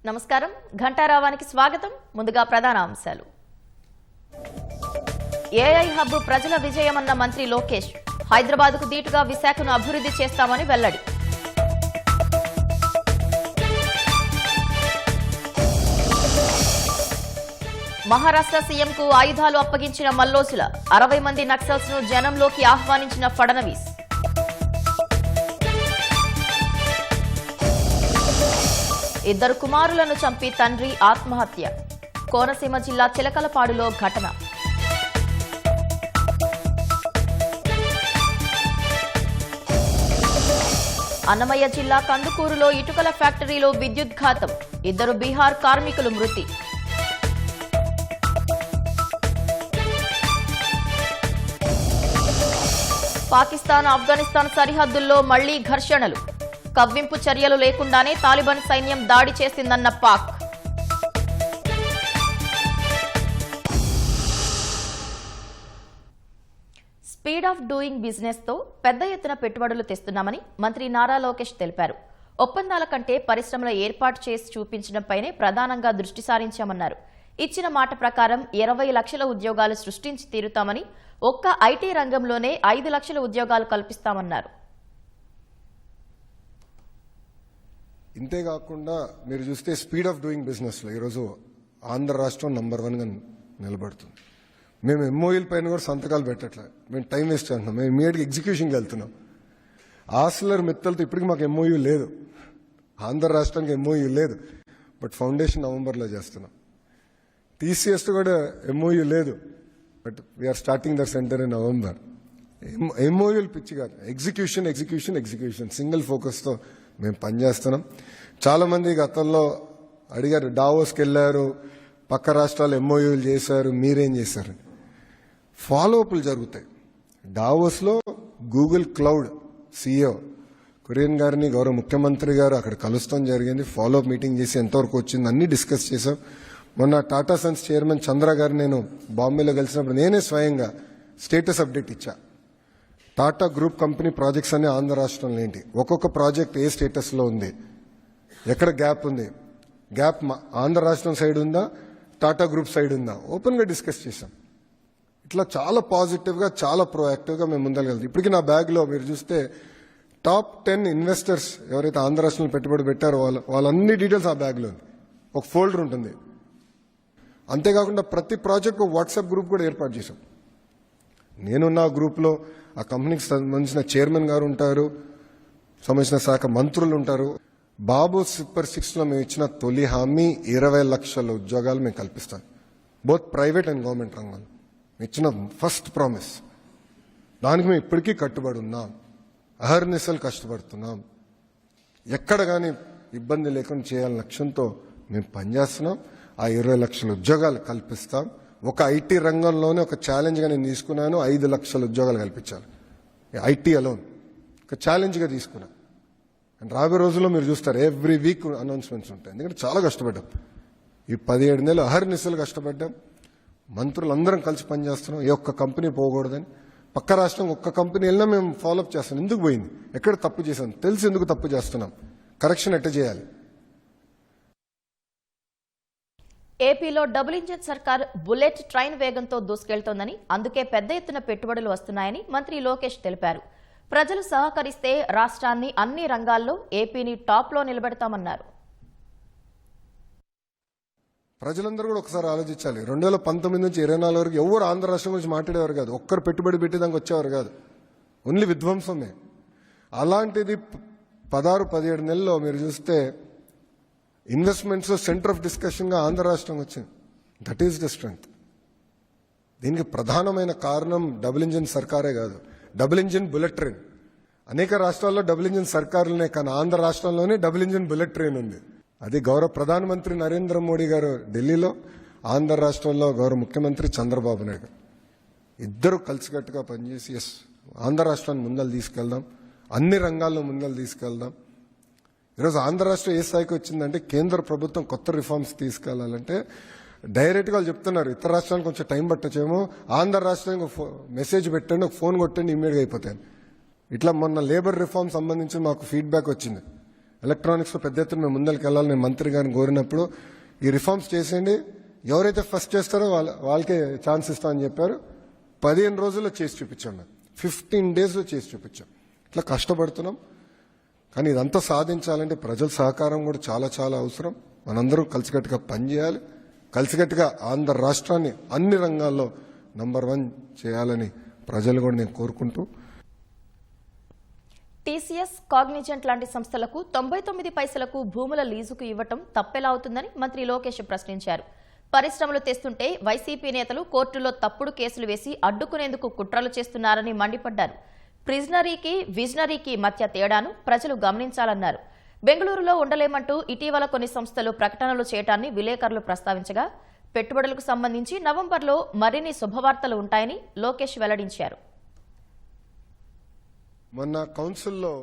నమస్కారం ఘంటారావానికి స్వాగతం. ముందుగా ప్రధాన అంశాలు. ఏఐ హబ్ ప్రజల విజయమన్న మంత్రి లోకేష్. హైదరాబాద్కు దీటుగా విశాఖను అభివృద్ధి చేస్తామని వెల్లడి. మహారాష్ట్ర సీఎంకు ఆయుధాలు అప్పగించిన మల్లోజుల 60 మంది నక్సల్స్ ను జనంలోకి ఆహ్వానించిన ఫడణవీస్. ఇద్దరు కుమారులను చంపి తండ్రి ఆత్మహత్య. కోనసీమ జిల్లా చిలకలపాడులో ఘటన. అన్నమయ్య జిల్లా కందుకూరులో ఇటుకల ఫ్యాక్టరీలో విద్యుద్ఘాతం. ఇద్దరు బీహార్ కార్మికులు మృతి. పాకిస్తాన్ ఆఫ్ఘనిస్తాన్ సరిహద్దుల్లో మళ్లీ ఘర్షణలు. కవ్వింపు చర్యలు లేకుండానే తాలిబాన్ సైన్యం దాడి చేసిందన్న Pak. Speed of doing business తో పెద్ద ఎత్తున పెట్టుబడులు తెస్తున్నామని మంత్రి నారా లోకేష్ తెలిపారు. ఒప్పందాల కంటే పరిశ్రమల ఏర్పాటు చేసి చూపించడంపైనే ప్రధానంగా దృష్టి సారించామన్నారు. ఇచ్చిన మాట ప్రకారం 20 లక్షల ఉద్యోగాలు సృష్టించి తీరుతామని, ఒక్క ఐటీ రంగంలోనే 5 లక్షల ఉద్యోగాలు కల్పిస్తామన్నారు. ఇంతేకాకుండా మీరు చూస్తే స్పీడ్ ఆఫ్ డూయింగ్ బిజినెస్లో ఈరోజు ఆంధ్ర రాష్ట్రం నంబర్ 1గా నిలబడుతుంది. మేము ఎంఓఈల పైన కూడా సంతకాలు పెట్టట్లే, మేము టైం వేస్ట్ చేస్తున్నాం, మేము ఇమీడియట్గా ఎగ్జిక్యూషన్కి వెళ్తున్నాం. ఆస్లర్ మిత్తలతో ఇప్పటికీ మాకు ఎంఓయూ లేదు, ఆంధ్ర రాష్ట్రానికి ఎంఓయూ లేదు, బట్ ఫౌండేషన్ నవంబర్లో చేస్తున్నాం. టీసీఎస్తో కూడా ఎంఓయూ లేదు, but we're starting their centre in November. ఎంఓయూలు పిచ్చి కాదు, ఎగ్జిక్యూషన్ ఎగ్జిక్యూషన్ ఎగ్జిక్యూషన్ సింగిల్ ఫోకస్తో మేము పనిచేస్తున్నాం. చాలామంది గతంలో అడిగారు, డావోస్కి వెళ్ళారు, పక్క రాష్ట్రాలు ఎంఓయూలు చేశారు, మీరేం చేశారు? ఫాలోఅప్లు జరుగుతాయి. డావోస్లో గూగుల్ క్లౌడ్ CEO కురియన్ గారిని గౌరవ ముఖ్యమంత్రి గారు అక్కడ కలుస్తాం జరిగింది. ఫాలోఅప్ మీటింగ్ చేసి ఎంతవరకు వచ్చింది అన్నీ డిస్కస్ చేశాం. మొన్న టాటా సన్స్ చైర్మన్ చంద్ర గారు నేను బాంబేలో కలిసినప్పుడు నేనే స్వయంగా స్టేటస్ అప్డేట్ ఇచ్చా. టాటా గ్రూప్ కంపెనీ ప్రాజెక్ట్స్ అన్ని ఆంధ్ర రాష్ట్రంలో ఏంటి, ఒక్కొక్క ప్రాజెక్ట్ ఏ స్టేటస్లో ఉంది, ఎక్కడ గ్యాప్ ఉంది, గ్యాప్ ఆంధ్ర రాష్ట్రం సైడ్ ఉందా, టాటా గ్రూప్ సైడ్ ఉందా, ఓపెన్గా డిస్కస్ చేశాం. ఇట్లా చాలా పాజిటివ్గా చాలా ప్రోయాక్టివ్గా మేము ముందరగలుగుతాం. ఇప్పటికీ నా బ్యాగ్లో మీరు చూస్తే టాప్ 10 ఇన్వెస్టర్స్ ఎవరైతే ఆంధ్ర రాష్ట్రంలో పెట్టుబడి పెట్టారో వాళ్ళన్ని డీటెయిల్స్ ఆ బ్యాగ్లో ఉంది, ఒక ఫోల్డర్ ఉంటుంది. అంతేకాకుండా ప్రతి ప్రాజెక్ట్ వాట్సాప్ గ్రూప్ కూడా ఏర్పాటు చేశాం. నేనున్న గ్రూప్లో ఆ కంపెనీకి సంబంధించిన చైర్మన్ గారు ఉంటారు, సంబంధించిన శాఖ మంత్రులు ఉంటారు. బాబు సూపర్ 6లో మేము ఇచ్చిన తొలి హామీ 20 లక్షల ఉద్యోగాలు మేము కల్పిస్తాం, బోత్ ప్రైవేట్ అండ్ గవర్నమెంట్ రంగంలో ఇచ్చిన ఫస్ట్ ప్రామిస్. దానికి మేము ఇప్పటికీ కట్టుబడి ఉన్నాం, అహర్నిశలు కష్టపడుతున్నాం. ఎక్కడ కానీ ఇబ్బంది లేకుండా చేయాలని లక్ష్యంతో మేము పనిచేస్తున్నాం. ఆ 20 లక్షల ఉద్యోగాలు కల్పిస్తాం. ఒక ఐటీ రంగంలోనే ఒక ఛాలెంజ్గా నేను తీసుకున్నాను, 5 లక్షల ఉద్యోగాలు కల్పించాలి. ఐటీ అలోన్ ఒక ఛాలెంజ్గా తీసుకున్నా. అండ్ రాబోయే రోజుల్లో మీరు చూస్తారు ఎవ్రీ వీక్ అనౌన్స్మెంట్స్ ఉంటాయి. ఎందుకంటే చాలా కష్టపడ్డాం, ఈ 17 నెలలు అహర్నిశలు కష్టపడ్డాం. మంత్రులందరం కలిసి పనిచేస్తున్నాం, ఏ ఒక్క కంపెనీ పోకూడదని. పక్క రాష్ట్రం ఒక్క కంపెనీ వెళ్ళినా మేము ఫాలోఅప్ చేస్తాం. ఎందుకు పోయింది, ఎక్కడ తప్పు చేశాను, తెలిసి ఎందుకు తప్పు చేస్తున్నాం, కరెక్షన్ ఎట్ట చేయాలి. ఏపీలో డబుల్ ఇంజిన్ సర్కార్ బుల్లెట్ ట్రైన్ వేగంతో దూసుకెళ్తోందని, అందుకే పెద్ద ఎత్తున పెట్టుబడులు వస్తున్నాయని మంత్రి లోకేష్ తెలిపారు. ప్రజలు సహకరిస్తే రాష్ట్రాన్ని అన్ని రంగాల్లో ఏపీని టాప్లో నిలబెడతామన్నారు. ప్రజలందరూ కూడా ఒకసారి ఆలోచించాలి. 2019 నుంచి 24 వరకు ఎవరు ఆంధ్ర రాష్ట్రం గురించి మాట్లాడేవారు కాదు, ఒక్కరు పెట్టుబడి పెట్టేదానికి వచ్చేవారు కాదు, ఓన్లీ విధ్వంసమే. అలాంటిది 16-17 నెలల్లో మీరు చూస్తే ఇన్వెస్ట్మెంట్స్ సెంటర్ ఆఫ్ డిస్కషన్గా ఆంధ్ర రాష్ట్రం వచ్చింది. That is the strength. దీనికి ప్రధానమైన కారణం డబుల్ ఇంజిన్ సర్కారే కాదు, డబుల్ ఇంజిన్ బుల్లెట్ ట్రైన్. అనేక రాష్ట్రాల్లో డబుల్ ఇంజిన్ సర్కారులనే, కానీ ఆంధ్ర రాష్ట్రంలోనే డబుల్ ఇంజిన్ బుల్లెట్ ట్రైన్ ఉంది. అది గౌరవ ప్రధానమంత్రి నరేంద్ర మోడీ గారు ఢిల్లీలో, ఆంధ్ర రాష్ట్రంలో గౌరవ ముఖ్యమంత్రి చంద్రబాబు నాయుడు ఇద్దరు కలిసికట్టుగా పనిచేసి ఆంధ్ర రాష్ట్రాన్ని ముందలు తీసుకెళ్దాం, అన్ని రంగాల్లో ముందలు తీసుకెళ్దాం. ఈరోజు ఆంధ్ర రాష్ట్రం ఏ స్థాయికి వచ్చిందంటే, కేంద్ర ప్రభుత్వం కొత్త రిఫార్మ్స్ తీసుకెళ్లాలంటే డైరెక్ట్గా వాళ్ళు చెప్తున్నారు, ఇతర రాష్ట్రానికి కొంచెం టైం పట్టచ్చేమో, ఆంధ్ర రాష్ట్రానికి మెసేజ్ పెట్టండి, ఒక ఫోన్ కొట్టండి, ఇమ్మీడియట్గా అయిపోతాయి. ఇట్లా మొన్న లేబర్ రిఫార్మ్ సంబంధించి మాకు ఫీడ్బ్యాక్ వచ్చింది. ఎలక్ట్రానిక్స్లో పెద్ద ఎత్తున మేము ముందరికి వెళ్ళాలి. నేను మంత్రి గారిని కోరినప్పుడు ఈ రిఫార్మ్స్ చేసేయండి, ఎవరైతే ఫస్ట్ చేస్తారో వాళ్ళకే ఛాన్స్ ఇస్తామని చెప్పారు. 15 రోజుల్లో చేసి చూపించాం మేము, 15 డేస్లో చేసి చూపించాం. ఇట్లా కష్టపడుతున్నాం. కానీ ఇదంతా సాధించాలంటే ప్రజల సహకారం కూడా చాలా చాలా అవసరం. మనందరం కలిసికట్టుగా పనిచేయాలి. కలిసికట్టుగా ఆంధ్ర రాష్ట్రాన్ని అన్ని రంగాల్లో నంబర్ 1 చేయాలని ప్రజలు కూడా నేను కోరుకుంటూ, టీసీఎస్, కాగ్నిజెంట్ లాంటి సంస్థలకు 99 పైసలకు భూముల లీజుకు ఇవ్వటం తప్పెలా అవుతుందని మంత్రి లోకేష్ ప్రశ్నించారు. పరిశ్రమలు తెస్తుంటే వైసీపీ నేతలు కోర్టులో తప్పుడు కేసులు వేసి అడ్డుకునేందుకు కుట్రలు చేస్తున్నారని మండిపడ్డారు. ప్రిజనరీకి, విజనరీకి మధ్య తేడాను ప్రజలు గమనించాలన్నారు. బెంగళూరులో ఉండలేమంటూ ఇటీవల కొన్ని సంస్థలు ప్రకటనలు చేయడాన్ని విలేకరులు ప్రస్తావించగా, పెట్టుబడులకు సంబంధించి నవంబర్లో మరిన్ని శుభవార్తలు ఉంటాయని లోకేష్ వెల్లడించారు. మొన్న కౌన్సిల్లో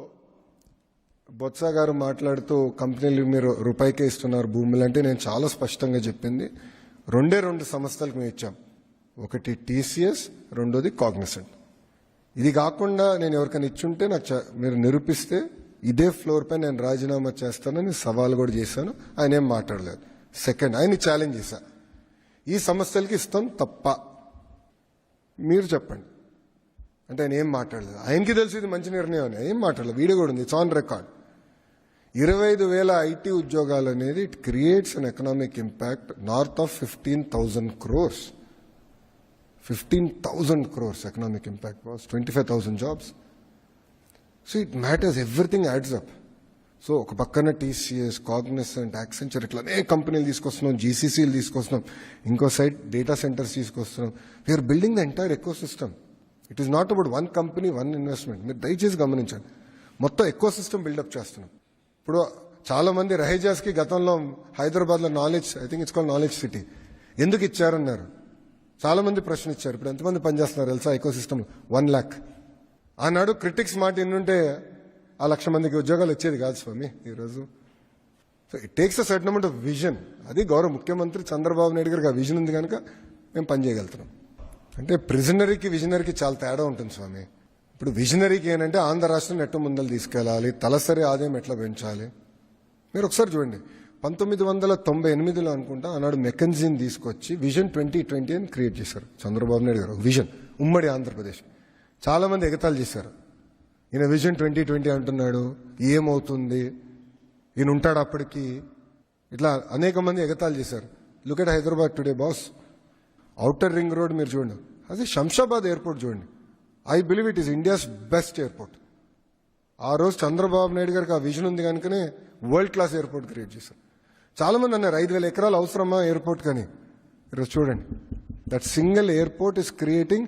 బొత్స గారు మాట్లాడుతూ కంపెనీలు మీరు రూపాయికే ఇస్తున్నారు భూములు అంటే, నేను చాలా స్పష్టంగా చెప్పింది, 2 సంస్థలకు మేము ఇచ్చాం. ఒకటి టీసీఎస్, రెండోది కాగ్నిసెంట్. ఇది కాకుండా నేను ఎవరికైనా ఇచ్చుంటే నాకు మీరు నిరూపిస్తే ఇదే ఫ్లోర్ పై నేను రాజీనామా చేస్తానని సవాల్ కూడా చేశాను. ఆయన ఏం మాట్లాడలేదు. సెకండ్, ఆయన ఛాలెంజ్ చేశా, ఈ సంస్థలకి ఇస్తాం తప్ప మీరు చెప్పండి అంటే ఆయన ఏం మాట్లాడలేదు. ఆయనకి తెలుసు ఇది మంచి నిర్ణయం అని, ఏం మాట్లాడలేదు. వీడియో కూడా ఉంది, ఇట్స్ ఆన్ రికార్డ్. 25,000 ఐటీ ఉద్యోగాలు అనేది it creates an economic impact north of 15,000 crores. 15,000 crores economic impact was 25,000 jobs. So it matters, everything adds up. So ఒక పక్కన టీసీఎస్, కాగ్నిసెంట్, యాక్సెంచర్ ఇట్లా అనేక కంపెనీలు తీసుకొస్తున్నాం, జీసీసీలు తీసుకొస్తున్నాం, ఇంకో సైడ్ డేటా సెంటర్స్ తీసుకొస్తున్నాం. We're building the entire ecosystem. It is not about 1 company 1 investment. మీరు దయచేసి గమనించండి, మొత్తం ఎకో సిస్టమ్ బిల్డప్ చేస్తున్నాం. ఇప్పుడు చాలా మంది రహేజాస్కి గతంలో హైదరాబాద్లో knowledge, I think it's called knowledge city, ఎందుకు ఇచ్చారన్నారు. చాలా మంది ప్రశ్న ఇచ్చారు. ఇప్పుడు ఎంతమంది పనిచేస్తున్నారు తెలుసా ఎకో సిస్టమ్? 1 lakh. ఆనాడు క్రిటిక్స్ మాట ఎన్నుంటే 1,00,000 మందికి ఉద్యోగాలు వచ్చేది కాదు స్వామి ఈరోజు. So it takes a certain amount of vision. అది గౌరవ ముఖ్యమంత్రి చంద్రబాబు నాయుడు గారికి ఆ విజన్ ఉంది కనుక మేము పనిచేయగలుగుతున్నాం. అంటే ప్రిజనరీకి, విజనరీకి చాలా తేడా ఉంటుంది స్వామి. ఇప్పుడు విజనరీకి ఏంటంటే ఆంధ్ర రాష్ట్రాన్ని ఎట్లా ముందలు తీసుకెళ్లాలి, తలసరి ఆదాయం ఎట్లా పెంచాలి. మీరు ఒకసారి చూడండి, 1998లో అనుకుంటా ఆనాడు మెకన్జీని తీసుకొచ్చి విజన్ 2020 అని క్రియేట్ చేశారు చంద్రబాబు నాయుడు గారు. విజన్ ఉమ్మడి ఆంధ్రప్రదేశ్. చాలా మంది ఎగతాళి చేశారు, ఈయన విజన్ 2020 అంటున్నాడు, ఏమవుతుంది, ఈయన ఉంటాడు అప్పటికి, ఇట్లా అనేక మంది ఎగతాళి చేశారు. Look at Hyderabad today boss. Outer ring road మీరు చూడండి, అదే శంషాబాద్ ఎయిర్పోర్ట్ చూడండి. I believe it is India's best airport. ఆ రోజు చంద్రబాబు నాయుడు గారికి ఆ విజన్ ఉంది కనుకనే వరల్డ్ క్లాస్ ఎయిర్పోర్ట్ క్రియేట్ చేశారు. చాలా మంది అన్నారు 5,000 ఎకరాలు అవసరమా ఎయిర్పోర్ట్ కానీ. ఈరోజు చూడండి, that single airport is creating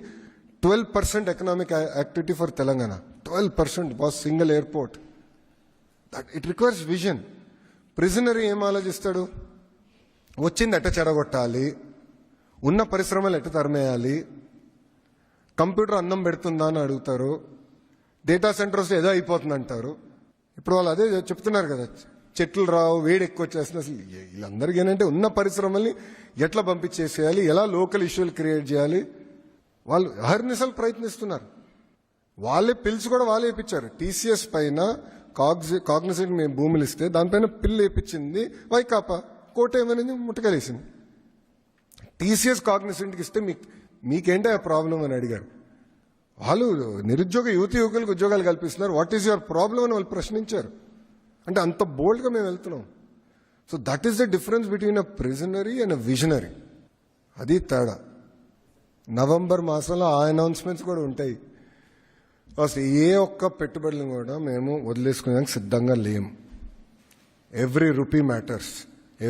12% economic activity for Telangana. 12% boss single airport. That it requires vision. Visionary ఏం ఆలోచిస్తాడు, వచ్చింది ఎట్ట చెడగొట్టాలి, ఉన్న పరిశ్రమలు ఎట్ట తరిమేయాలి, కంప్యూటర్ అన్నం పెడుతుందా అని అడుగుతారు, డేటా సెంటర్స్ ఏదో అయిపోతుంది అంటారు. ఇప్పుడు వాళ్ళు అదే చెప్తున్నారు కదా, చెట్లు రావు, వేడి ఎక్కువ వచ్చేస్తుంది. అసలు వీళ్ళందరికీ ఏంటంటే ఉన్న పరిశ్రమల్ని ఎట్లా పంపించేసేయాలి, ఎలా లోకల్ ఇష్యూలు క్రియేట్ చేయాలి, వాళ్ళు అహర్నిశలు ప్రయత్నిస్తున్నారు. వాళ్ళే పిల్స్ కూడా వాళ్ళే వేయించారు. టీసీఎస్ పైన కాగ్నిసెంట్ మేము భూములు ఇస్తే దానిపైన పిల్లు వేయించింది వైకాపా. కోర్టు ఏమైంది, ముట్టకలేసింది. టీసీఎస్ కాగ్నిసెంట్కి ఇస్తే మీకేంటే ఆ ప్రాబ్లం అని అడిగారు. వాళ్ళు నిరుద్యోగ యువకులకు ఉద్యోగాలు కల్పిస్తున్నారు, వాట్ ఈస్ యువర్ ప్రాబ్లం అని వాళ్ళు ప్రశ్నించారు. అంటే అంత బోల్డ్గా మేము వెళ్తున్నాం. So that is the difference between a ప్రిజనరీ and a visionary. అది తేడా. నవంబర్ మాసంలో ఆ అనౌన్స్మెంట్స్ కూడా ఉంటాయి. అసలు ఏ ఒక్క పెట్టుబడులను కూడా మేము వదిలేసుకునేందుకు సిద్ధంగా లేము. Every rupee matters,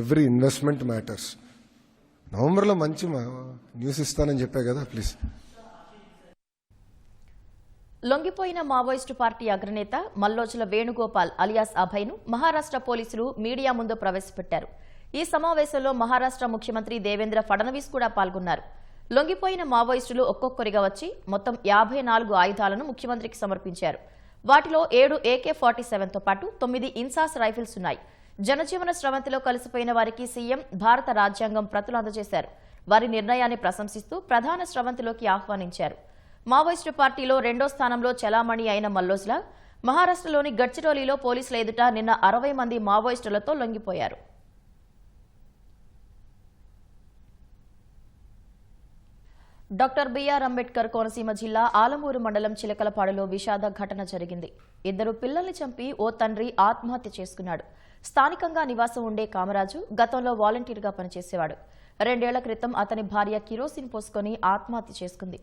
every investment matters. నవంబర్లో మంచి న్యూస్ ఇస్తానని చెప్పా కదా, ప్లీజ్. లొంగిపోయిన మావోయిస్టు పార్టీ అగ్రనేత మల్లోజుల వేణుగోపాల్ అలియాస్ అభయ్ను మహారాష్ట్ర పోలీసులు మీడియా ముందు ప్రవేశపెట్టారు. ఈ సమావేశంలో మహారాష్ట్ర ముఖ్యమంత్రి దేవేంద్ర ఫడ్నవీస్ కూడా పాల్గొన్నారు. లొంగిపోయిన మావోయిస్టులు ఒక్కొక్కరిగా వచ్చి మొత్తం 54 ఆయుధాలను ముఖ్యమంత్రికి సమర్పించారు. వాటిలో 7 AK-47తో పాటు 9 ఇన్సాస్ రైఫిల్స్ ఉన్నాయి. జనజీవన స్రవంతిలో కలిసిపోయిన వారికి సీఎం భారత రాజ్యాంగం ప్రతులు అందజేశారు. వారి నిర్ణయాన్ని ప్రశంసిస్తూ ప్రధాన స్రవంతిలోకి ఆహ్వానించారు. మావోయిస్టు పార్టీలో 2వ స్థానంలో చలామణి అయిన మల్లోజ్లా మహారాష్ట్రలోని గడ్చిరోలీలో పోలీసుల ఎదుట నిన్న 60 మంది మావోయిస్టులతో లొంగిపోయారు. డాక్టర్ బిఆర్ అంబేద్కర్ కోనసీమ జిల్లా ఆలమూరు మండలం చిలకలపాడులో విషాద ఘటన జరిగింది. 2 పిల్లల్ని చంపి ఓ తండ్రి ఆత్మహత్య చేసుకున్నాడు. స్థానికంగా నివాసం ఉండే కామరాజు గతంలో వాలంటీర్గా పనిచేసేవాడు. 2 ఏళ్ల క్రితం అతని భార్య కిరోసిన్ పోసుకొని ఆత్మహత్య చేసుకుంది.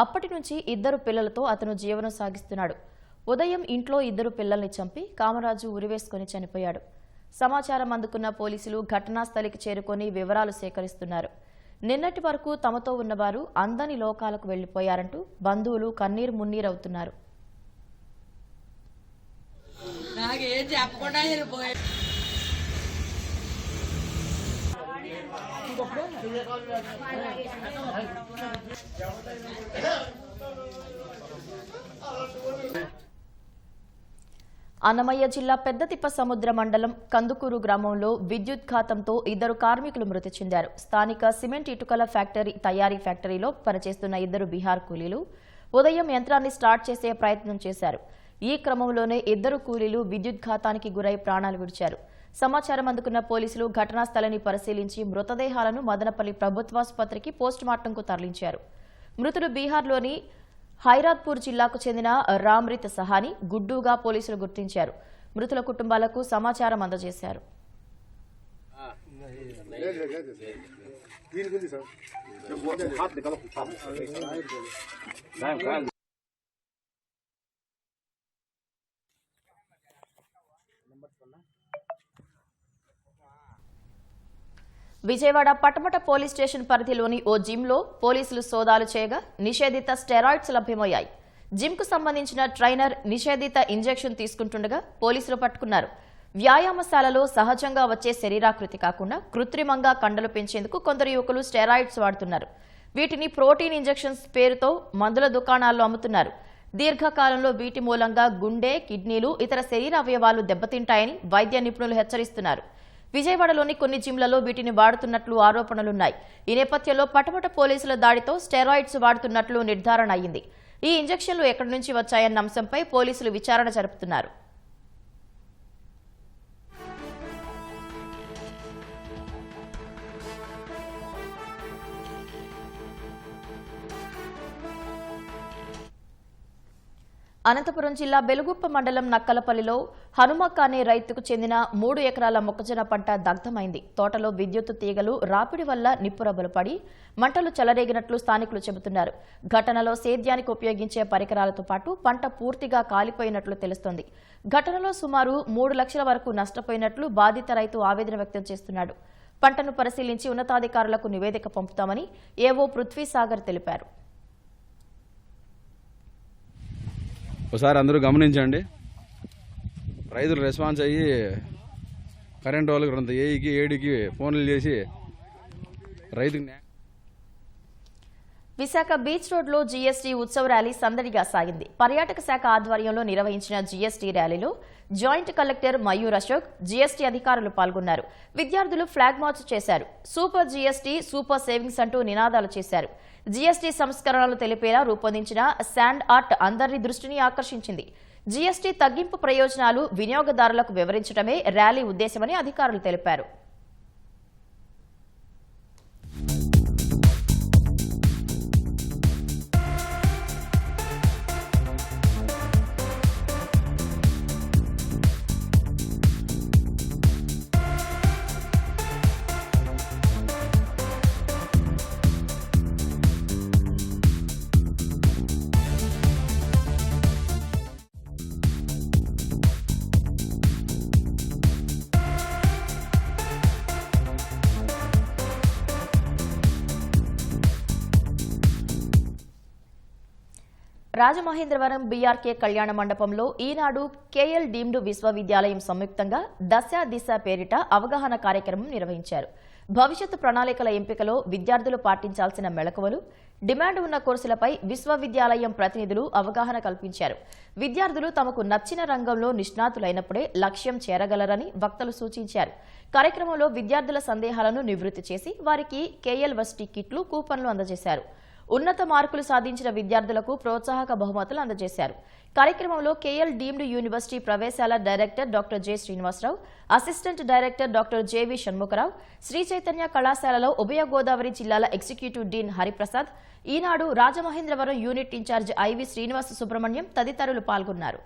అప్పటి నుంచి 2 పిల్లలతో అతను జీవనం సాగిస్తున్నాడు. ఉదయం ఇంట్లో 2 పిల్లల్ని చంపి కామరాజు ఉరివేసుకుని చనిపోయాడు. సమాచారం అందుకున్న పోలీసులు ఘటనాస్థలికి చేరుకొని వివరాలు సేకరిస్తున్నారు. నిన్నటి వరకు తమతో ఉన్నవారు అందని లోకాలకు వెళ్లిపోయారంటూ బంధువులు కన్నీరు మున్నీరవుతున్నారు. అన్నమయ్య జిల్లా పెద్దతిప్ప సముద్ర మండలం కందుకూరు గ్రామంలో విద్యుత్ ఘాతంతో 2 కార్మికులు మృతి చెందారు. స్థానిక సిమెంట్ ఇటుకల తయారీ ఫ్యాక్టరీలో పనిచేస్తున్న 2 బీహార్ కూలీలు ఉదయం యంత్రాన్ని స్టార్ట్ చేసే ప్రయత్నం చేశారు. ఈ క్రమంలోనే 2 కూలీలు విద్యుత్ ఘాతానికి గురై ప్రాణాలు విడిచారు. సమాచారం అందుకున్న పోలీసులు ఘటనా స్థలాన్ని పరిశీలించి మృతదేహాలను మదనపల్లి ప్రభుత్వాసుపత్రికి పోస్టుమార్టంకు తరలించారు. మృతులు బీహార్లోని హైరాత్పూర్ జిల్లాకు చెందిన రామ్రిత్ సహాని గుడ్డూగా పోలీసులు గుర్తించారు. మృతుల కుటుంబాలకు సమాచారం అందజేశారు. విజయవాడ పటమట పోలీస్ స్టేషన్ పరిధిలోని ఓ జిమ్లో పోలీసులు సోదాలు చేయగా నిషేధిత స్టెరాయిడ్స్ లభ్యమయ్యాయి. జిమ్కు సంబంధించిన ట్రైనర్ నిషేధిత ఇంజెక్షన్ తీసుకుంటుండగా పోలీసులు పట్టుకున్నారు. వ్యాయామశాలలో సహజంగా వచ్చే శరీరాకృతి కాకుండా కృత్రిమంగా కండలు పెంచేందుకు కొందరు యువకులు స్టెరాయిడ్స్ వాడుతున్నారు. వీటిని ప్రోటీన్ ఇంజెక్షన్స్ పేరుతో మందుల దుకాణాల్లో అమ్ముతున్నారు. దీర్ఘకాలంలో వీటి మూలంగా గుండె, కిడ్నీలు, ఇతర శరీర అవయవాలు దెబ్బతింటాయని వైద్య నిపుణులు హెచ్చరిస్తున్నారు. విజయవాడలోని కొన్ని జిమ్లలో వీటిని వాడుతున్నట్లు ఆరోపణలున్నాయి. ఈ నేపథ్యంలో పటమట పోలీసుల దాడితో స్టెరాయిడ్స్ వాడుతున్నట్లు నిర్ధారణ అయింది. ఈ ఇంజెక్షన్లు ఎక్కడి నుంచి వచ్చాయన్న అంశంపై పోలీసులు విచారణ జరుపుతున్నారు. అనంతపురం జిల్లా బెలుగుప్ప మండలం నక్కలపల్లిలో హనుమక్క అనే రైతుకు చెందిన 3 ఎకరాల మొక్కజొన్న పంట దగ్ధమైంది. తోటలో విద్యుత్ తీగలు రాపిడి వల్ల నిప్పురబ్బలు పడి మంటలు చెలరేగినట్లు స్థానికులు చెబుతున్నారు. ఘటనలో సేద్యానికి ఉపయోగించే పరికరాలతో పాటు పంట పూర్తిగా కాలిపోయినట్లు తెలుస్తోంది. ఘటనలో సుమారు 3 లక్షల వరకు నష్టపోయినట్లు బాధిత రైతు ఆవేదన వ్యక్తం చేస్తున్నాడు. పంటను పరిశీలించి ఉన్నతాధికారులకు నివేదిక పంపుతామని ఏవో పృథ్వీసాగర్ తెలిపారు. ఒకసారి అందరూ గమనించండి. రైతులు రెస్పాన్స్ అయ్యి కరెంట్ వాళ్ళకి కొంత ఏఈకి ఏడీకి ఫోన్లు చేసి రైతుకి విశాఖ బీచ్ రోడ్లో జీఎస్టీ ఉత్సవ ర్యాలీ సందడిగా సాగింది. పర్యాటక శాఖ ఆధ్వర్యంలో నిర్వహించిన జీఎస్టీ ర్యాలీలో joint collector Mayur Ashok, GST అధికారులు పాల్గొన్నారు. విద్యార్థులు ఫ్లాగ్ మార్చ్ చేశారు. సూపర్ జీఎస్టీ, సూపర్ సేవింగ్స్ అంటూ నినాదాలు చేశారు. జీఎస్టీ సంస్కరణలు తెలిపేలా రూపొందించిన శాండ్ ఆర్ట్ అందరి దృష్టిని ఆకర్షించింది. జీఎస్టీ తగ్గింపు ప్రయోజనాలు వినియోగదారులకు వివరించడమే ర్యాలీ ఉద్దేశమని అధికారులు తెలిపారు. రాజమహేంద్రవరం బీఆర్కే కళ్యాణ మండపంలో ఈనాడు కేఎల్ డీమ్డ్ విశ్వవిద్యాలయం సంయుక్తంగా దశ దిశ పేరిట అవగాహన కార్యక్రమం నిర్వహించారు. భవిష్యత్తు ప్రణాళికల ఎంపికలో విద్యార్థులు పాటించాల్సిన మెళకువలు, డిమాండ్ ఉన్న కోర్సులపై విశ్వవిద్యాలయం ప్రతినిధులు అవగాహన కల్పించారు. విద్యార్థులు తమకు నచ్చిన రంగంలో నిష్ణాతులైనప్పుడే లక్ష్యం చేరగలరని వక్తలు సూచించారు. కార్యక్రమంలో విద్యార్థుల సందేహాలను నివృత్తి చేసి వారికి కేఎల్ వర్సిటీ కిట్లు, కూపన్లు అందజేశారు. ఉన్నత మార్కులు సాధించిన విద్యార్థులకు ప్రోత్సాహక బహుమతులు అందజేశారు. కార్యక్రమంలో కేఎల్ డీమ్డ్ యూనివర్సిటీ ప్రవేశాల director doctor J Srinivasarao, assistant director doctor JV Shanmukharao, Sri Chaitanya కళాశాలలో ఉభయ గోదావరి జిల్లాల executive dean Hariprasad, Eenadu Rajamahendravaram unit in charge IV Srinivasa Subrahmanyam తదితరులు పాల్గొన్నారు.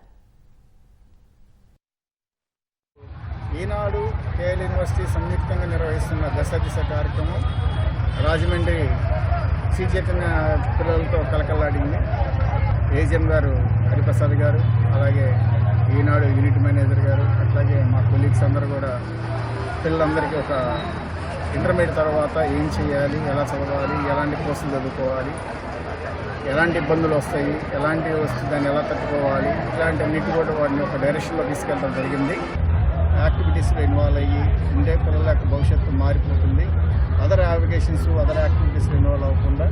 ఈనాడు కేఎల్ యూనివర్సిటీ సంయుక్తంగా నిర్వహిస్తున్న దశ దిశ కార్యక్రమం రాజమండ్రి శ్రీ చైతన్య పిల్లలతో కలకల్లాడింది. ఏజిఎం గారు హరిప్రసాద్ గారు, అలాగే ఈనాడు యూనిట్ మేనేజర్ గారు, అట్లాగే మా కొలీగ్స్ అందరూ కూడా పిల్లలందరికీ ఒక ఇంటర్మీడియట్ తర్వాత ఏం చేయాలి, ఎలా చదవాలి, ఎలాంటి కోర్సులు చదువుకోవాలి, ఎలాంటి ఇబ్బందులు వస్తాయి, ఎలాంటి దాన్ని ఎలా తట్టుకోవాలి, ఇట్లాంటి అన్నిటి కూడా వాడిని ఒక డైరెక్షన్లో తీసుకెళ్ళడం జరిగింది. యాక్టివిటీస్లో ఇన్వాల్వ్ అయ్యి ఉండే పిల్లల యొక్క భవిష్యత్తు మారిపోతుంది. అదర్ యావిగేషన్స్, అదర్ యాక్టివిటీస్లో ఇన్వాల్వ్ అవ్వకుండా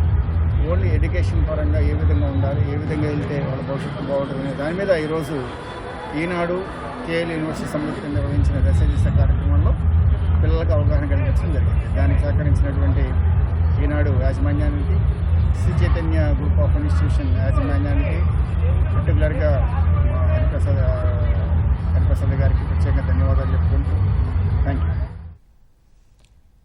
ఓన్లీ ఎడ్యుకేషన్ పరంగా ఏ విధంగా ఉండాలి, ఏ విధంగా వెళ్తే వాళ్ళ భవిష్యత్తు బాగుంటుంది దాని మీద ఈరోజు ఈనాడు కేఎల్ యూనివర్సిటీ సంయుక్తంగా నిర్వహించిన దశ దిశ కార్యక్రమంలో పిల్లలకు అవగాహన కల్పించడం జరిగింది. దానికి సహకరించినటువంటి ఈనాడు యాజమాన్యానికి, Sri Chaitanya group of institution యాజమాన్యానికి, పర్టికులర్గా మా హరిప్రసాద్ గారికి ప్రత్యేక ధన్యవాదాలు చెప్పుకుంటూ థ్యాంక్ యూ.